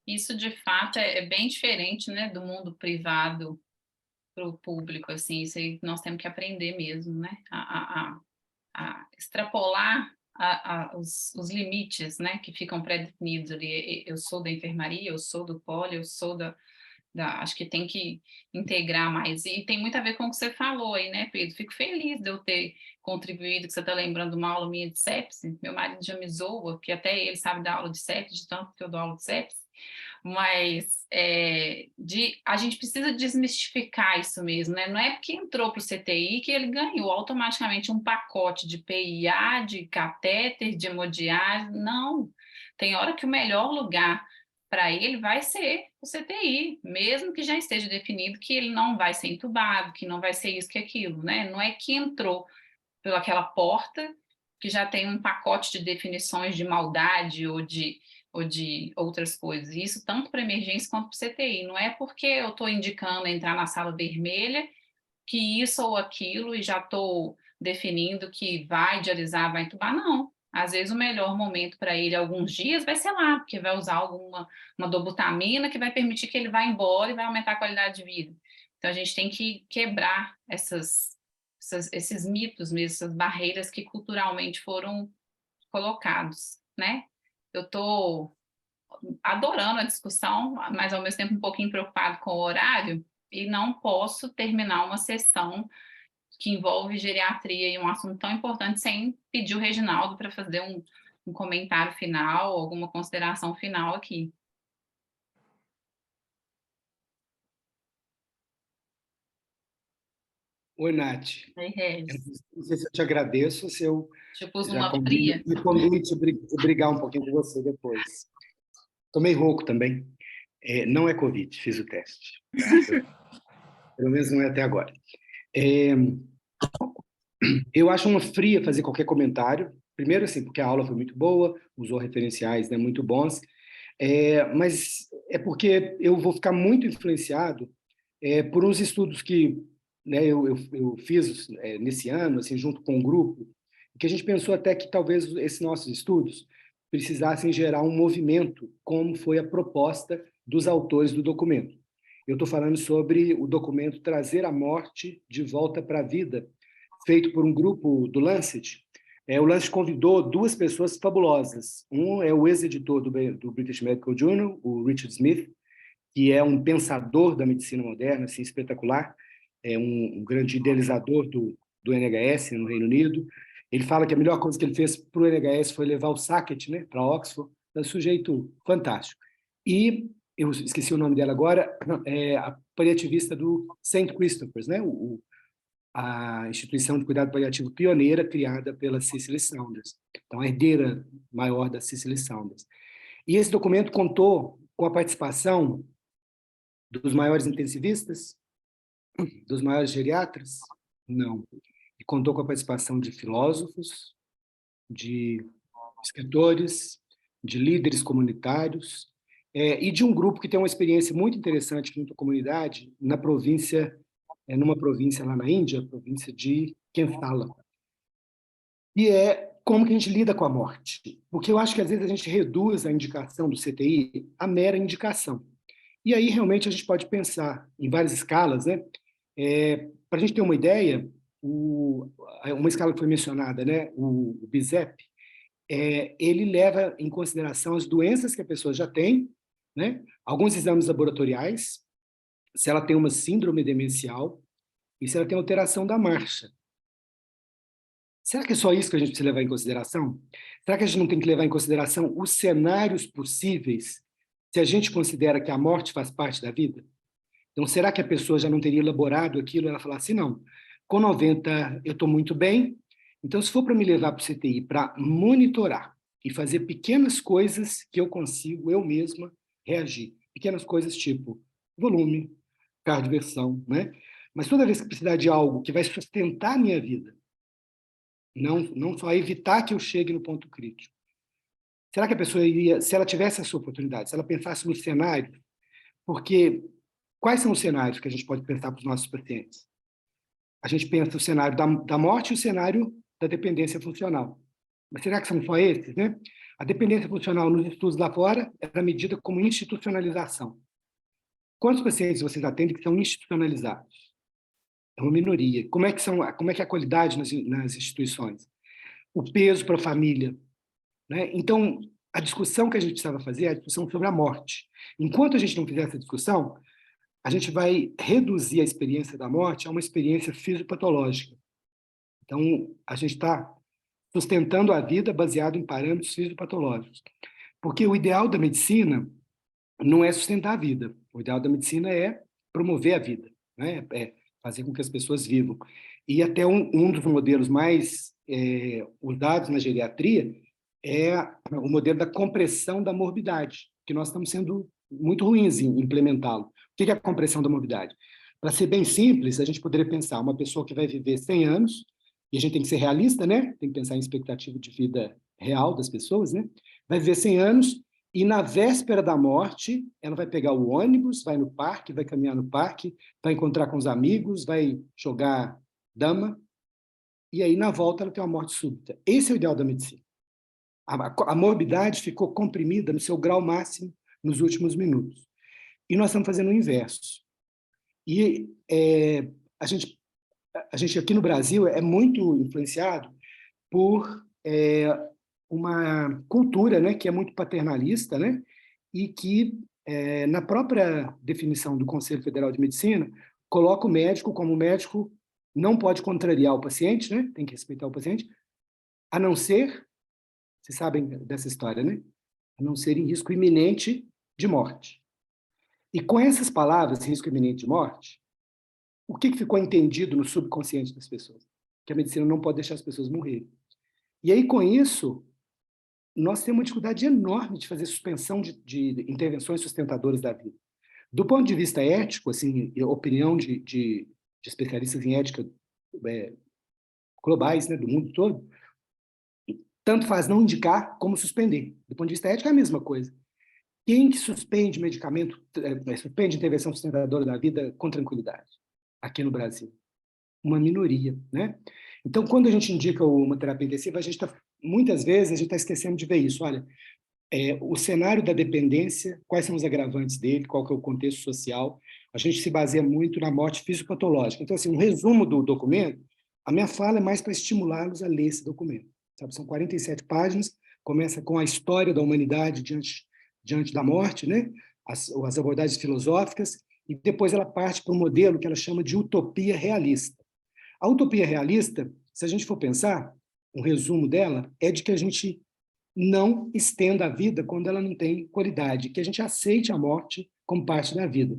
A: Isso, de fato, é bem diferente, né, do mundo privado para o público, assim, isso aí nós temos que aprender mesmo, né, a extrapolar os limites, né, que ficam pré-definidos ali. Eu sou da enfermaria, eu sou do poli, eu sou acho que tem que integrar mais, e tem muito a ver com o que você falou aí, né, Pedro? Fico feliz de eu ter contribuído, que você está lembrando de uma aula minha de sepse. Meu marido já me zoa, que até ele sabe dar aula de sepse, de tanto que eu dou aula de sepse. Mas a gente precisa desmistificar isso mesmo, né? Não é porque entrou para o CTI que ele ganhou automaticamente um pacote de PIA, de catéter, de hemodiálise. Não. Tem hora que o melhor lugar para ele vai ser o CTI, mesmo que já esteja definido que ele não vai ser entubado, que não vai ser isso, que aquilo, né? Não é que entrou pelaquela porta que já tem um pacote de definições de maldade ou de outras coisas. E isso tanto para emergência quanto para CTI. Não é porque eu estou indicando entrar na sala vermelha que isso ou aquilo e já estou definindo que vai dialisar, vai entubar, não. Às vezes o melhor momento para ele, alguns dias, vai ser lá, porque vai usar uma dobutamina que vai permitir que ele vá embora e vai aumentar a qualidade de vida. Então a gente tem que quebrar esses mitos mesmo, essas barreiras que culturalmente foram colocados, né? Eu estou adorando a discussão, mas ao mesmo tempo um pouquinho preocupado com o horário, e não posso terminar uma sessão que envolve geriatria e um assunto tão importante sem pedir o Reginaldo para fazer um comentário final, alguma consideração final aqui.
G: Oi, Nath.
A: Oi, Regis.
G: Não sei se eu te agradeço, se eu
A: Te pus
G: já
A: uma fria.
G: me combino de brigar um pouquinho com você depois. Tomei rouco também. Não é Covid, fiz o teste. Pelo menos não é até agora. Eu acho uma fria fazer qualquer comentário. Primeiro, assim, porque a aula foi muito boa, usou referenciais, né, muito bons. Mas é porque eu vou ficar muito influenciado por uns estudos que, né, eu fiz nesse ano, assim, junto com um grupo, que a gente pensou até que talvez esses nossos estudos precisassem gerar um movimento, como foi a proposta dos autores do documento. Eu estou falando sobre o documento Trazer a Morte de Volta para a Vida, feito por um grupo do Lancet. O Lancet convidou duas pessoas fabulosas. Um é o ex-editor do British Medical Journal, o Richard Smith, que é um pensador da medicina moderna, assim, espetacular, é um grande idealizador do NHS no Reino Unido. Ele fala que a melhor coisa que ele fez para o NHS foi levar o Sackett, né, para Oxford. É um sujeito fantástico. E eu esqueci o nome dela agora, a paliativista do St. Christopher's, né, a instituição de cuidado paliativo pioneira criada pela Cicely Saunders. Então, a herdeira maior da Cicely Saunders. E esse documento contou com a participação dos maiores intensivistas, dos maiores geriatras? Não. E contou com a participação de filósofos, de escritores, de líderes comunitários, e de um grupo que tem uma experiência muito interessante junto à comunidade na província, numa província lá na Índia, a província de Kenthala. E como que a gente lida com a morte. Porque eu acho que às vezes a gente reduz a indicação do CTI à mera indicação. E aí, realmente, a gente pode pensar em várias escalas, né? Para a gente ter uma ideia, uma escala que foi mencionada, né? O BISEP, ele leva em consideração as doenças que a pessoa já tem, né? Alguns exames laboratoriais, se ela tem uma síndrome demencial e se ela tem alteração da marcha. Será que é só isso que a gente precisa levar em consideração? Será que a gente não tem que levar em consideração os cenários possíveis se a gente considera que a morte faz parte da vida? Então, será que a pessoa já não teria elaborado aquilo? Ela falar assim, não, com 90 eu estou muito bem, então se for para me levar para o CTI para monitorar e fazer pequenas coisas que eu consigo, eu mesma, reagir. Pequenas coisas tipo volume, cardioversão, né? Mas toda vez que precisar de algo que vai sustentar a minha vida, não só evitar que eu chegue no ponto crítico. Será que a pessoa iria, se ela tivesse essa oportunidade, se ela pensasse no cenário, porque quais são os cenários que a gente pode pensar para os nossos pacientes? A gente pensa o cenário da morte e o cenário da dependência funcional. Mas será que são só esses, né? A dependência funcional nos estudos lá fora é medida como institucionalização. Quantos pacientes vocês atendem que são institucionalizados? É uma minoria. Como é que é a qualidade nas instituições? O peso para a família, né? Então, a discussão que a gente precisava fazer é a discussão sobre a morte. Enquanto a gente não fizer essa discussão, a gente vai reduzir a experiência da morte a uma experiência fisiopatológica. Então, a gente está sustentando a vida baseado em parâmetros fisiopatológicos. Porque o ideal da medicina não é sustentar a vida. O ideal da medicina é promover a vida, né? É fazer com que as pessoas vivam. E até um dos modelos mais usados na geriatria é o modelo da compressão da morbidade, que nós estamos sendo muito ruins em implementá-lo. O que é a compressão da morbidade? Para ser bem simples, a gente poderia pensar uma pessoa que vai viver 100 anos, e a gente tem que ser realista, né? Tem que pensar em expectativa de vida real das pessoas, né? Vai viver 100 anos e na véspera da morte, ela vai pegar o ônibus, vai no parque, vai caminhar no parque, vai encontrar com os amigos, vai jogar dama, e aí na volta ela tem uma morte súbita. Esse é o ideal da medicina. A morbidade ficou comprimida no seu grau máximo nos últimos minutos. E nós estamos fazendo o inverso. E a gente aqui no Brasil é muito influenciado por uma cultura, né, que é muito paternalista, né, e que, na própria definição do Conselho Federal de Medicina, coloca o médico como o médico não pode contrariar o paciente, né, tem que respeitar o paciente, a não ser, vocês sabem dessa história, né, a não ser em risco iminente de morte. E com essas palavras, risco iminente de morte, o que ficou entendido no subconsciente das pessoas? Que a medicina não pode deixar as pessoas morrerem. E aí, com isso, nós temos uma dificuldade enorme de fazer suspensão de intervenções sustentadoras da vida. Do ponto de vista ético, assim, opinião de especialistas em ética globais, né, do mundo todo, tanto faz não indicar como suspender. Do ponto de vista ético, é a mesma coisa. Quem que suspende medicamento, suspende intervenção sustentadora da vida com tranquilidade? Aqui no Brasil. Uma minoria, né? Então, quando a gente indica uma terapia intensiva, muitas vezes a gente está esquecendo de ver isso. Olha, o cenário da dependência, quais são os agravantes dele, qual que é o contexto social, a gente se baseia muito na morte fisiopatológica. Então, assim, um resumo do documento, a minha fala é mais para estimulá-los a ler esse documento. Sabe? São 47 páginas, começa com a história da humanidade diante da morte, né? As abordagens filosóficas, e depois ela parte para um modelo que ela chama de utopia realista. A utopia realista, se a gente for pensar, um resumo dela é de que a gente não estenda a vida quando ela não tem qualidade, que a gente aceite a morte como parte da vida.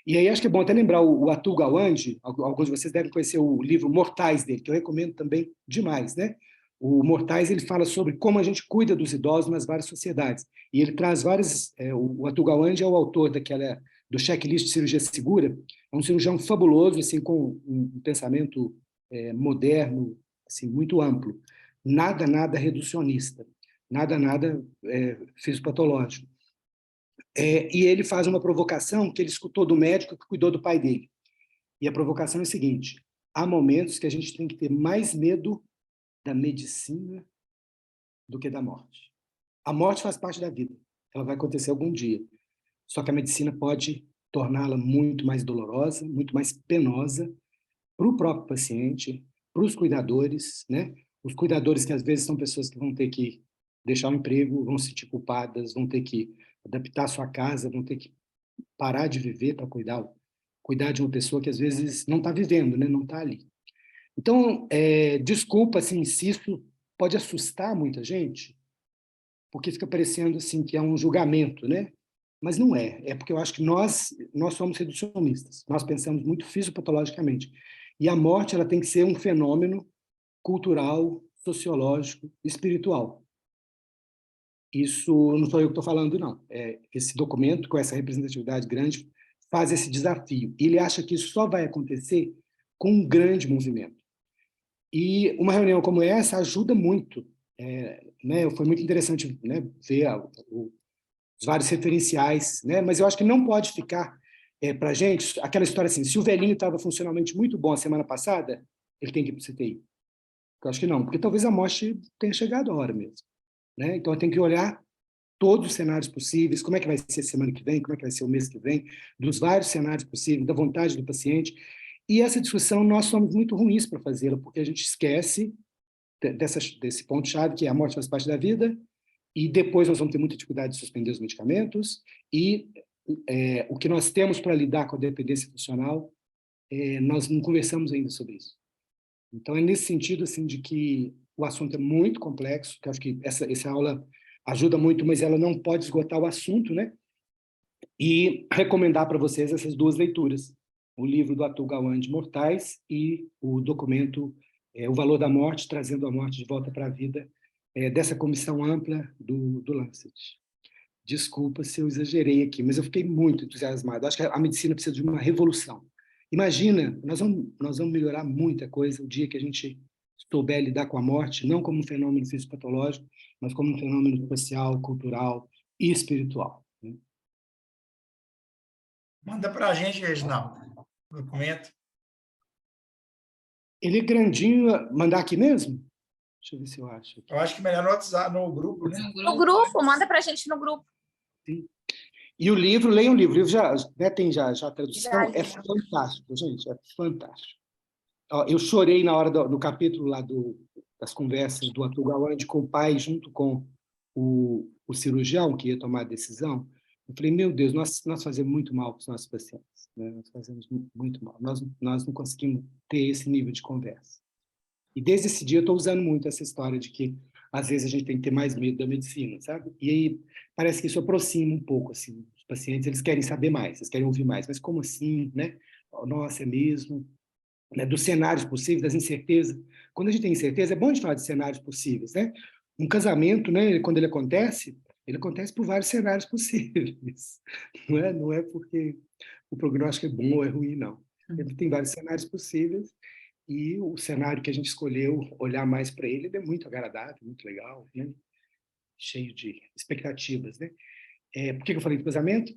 G: E aí acho que é bom até lembrar o Atul Gawande, alguns de vocês devem conhecer o livro Mortais dele, que eu recomendo também demais, né? O Mortais, ele fala sobre como a gente cuida dos idosos nas várias sociedades. E ele traz várias... o Atul Gawande é o autor do checklist de cirurgia segura, é um cirurgião fabuloso, assim, com um pensamento moderno, assim, muito amplo. Nada reducionista. Nada fisiopatológico. E ele faz uma provocação que ele escutou do médico que cuidou do pai dele. E a provocação é a seguinte: há momentos que a gente tem que ter mais medo da medicina do que da morte. A morte faz parte da vida. Ela vai acontecer algum dia. só que a medicina pode torná-la muito mais dolorosa, muito mais penosa para o próprio paciente, para os cuidadores, né? Os cuidadores que às vezes são pessoas que vão ter que deixar o emprego, vão se sentir culpadas, vão ter que adaptar a sua casa, vão ter que parar de viver para cuidar de uma pessoa que às vezes não está vivendo, né? Não está ali. Então, desculpa assim, se isso pode assustar muita gente, porque fica parecendo assim que é um julgamento, né? Mas não é. É porque eu acho que nós somos reducionistas. Nós pensamos muito fisiopatologicamente. E a morte ela tem que ser um fenômeno cultural, sociológico, espiritual. Isso não sou eu que estou falando, não. Esse documento, com essa representatividade grande, faz esse desafio. Ele acha que isso só vai acontecer com um grande movimento. E uma reunião como essa ajuda muito. Né? Foi muito interessante, né, ver os vários referenciais, né? Mas eu acho que não pode ficar para a gente aquela história assim, se o velhinho estava funcionalmente muito bom a semana passada, ele tem que ir para o CTI. Eu acho que não, porque talvez a morte tenha chegado a hora mesmo. Né? Então, tem que olhar todos os cenários possíveis, como é que vai ser semana que vem, como é que vai ser o mês que vem, dos vários cenários possíveis, da vontade do paciente. E essa discussão, nós somos muito ruins para fazê-la, porque a gente esquece desse ponto-chave, que é a morte faz parte da vida, e depois nós vamos ter muita dificuldade de suspender os medicamentos, e o que nós temos para lidar com a dependência funcional, nós não conversamos ainda sobre isso. Então, é nesse sentido, assim, de que o assunto é muito complexo, que eu acho que essa aula ajuda muito, mas ela não pode esgotar o assunto, né? E recomendar para vocês essas duas leituras, o livro do Atul Gawande, Mortais, e o documento O Valor da Morte, trazendo a morte de volta para a vida, dessa comissão ampla do Lancet. Desculpa se eu exagerei aqui, mas eu fiquei muito entusiasmado. Acho que a medicina precisa de uma revolução. Imagina, nós vamos melhorar muita coisa o dia que a gente souber lidar com a morte, não como um fenômeno fisiopatológico, mas como um fenômeno social, cultural e espiritual. Né?
B: Manda para a gente, Reginaldo, o documento.
G: Ele é grandinho, mandar aqui mesmo? Deixa eu ver se eu acho.
B: Eu acho que melhor no WhatsApp, no grupo, né?
E: No grupo, manda para a gente no grupo.
G: Sim. E o livro, leiam o livro. O livro tem já a tradução,
E: Já.
G: é fantástico, gente, é fantástico. Eu chorei na hora do capítulo lá das conversas do Atul Gawande com o pai, junto com o cirurgião que ia tomar a decisão. Eu falei, meu Deus, nós fazemos muito mal para os nossos pacientes. Né? Nós fazemos muito mal. Nós não conseguimos ter esse nível de conversa. E desde esse dia eu estou usando muito essa história de que, às vezes, a gente tem que ter mais medo da medicina, sabe? E aí parece que isso aproxima um pouco, assim. Os pacientes, eles querem saber mais, eles querem ouvir mais. Mas como assim, né? Nossa, é mesmo? Né? Dos cenários possíveis, das incertezas. Quando a gente tem incerteza, é bom de falar de cenários possíveis, né? Um casamento, né, quando ele acontece por vários cenários possíveis. Não é porque o prognóstico é bom ou é ruim, não. Ele tem vários cenários possíveis e o cenário que a gente escolheu olhar mais para ele é muito agradável, muito legal, né? Cheio de expectativas, né? Por que eu falei de casamento?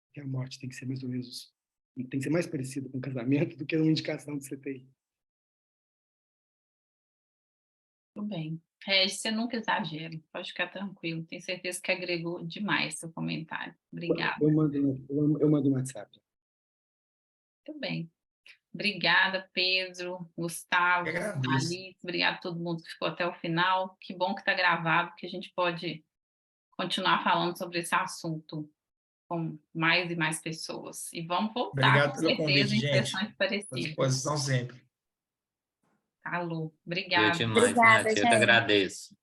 G: Porque a morte tem que ser mais ou menos, tem que ser mais parecida com casamento do que uma indicação de CTI.
A: Tudo bem. Regis, você nunca exagera, pode ficar tranquilo. Tenho certeza que agregou demais seu comentário. Obrigada.
G: Eu mando um WhatsApp.
A: Muito bem. Obrigada, Pedro, Gustavo,
B: Eu agradeço.
A: Alice, obrigada a todo mundo que ficou até o final. Que bom que está gravado, que a gente pode continuar falando sobre esse assunto com mais e mais pessoas. E vamos voltar,
B: Obrigado
A: com
B: pelo
A: certeza,
B: convite,
A: em
B: gente.
A: sessões
B: À
A: parecidas.
B: disposição sempre.
A: Alô,
D: Eu
A: obrigada.
D: demais,
E: Obrigada,
D: Nath, eu te
E: gente.
D: agradeço.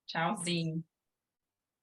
A: Tchauzinho.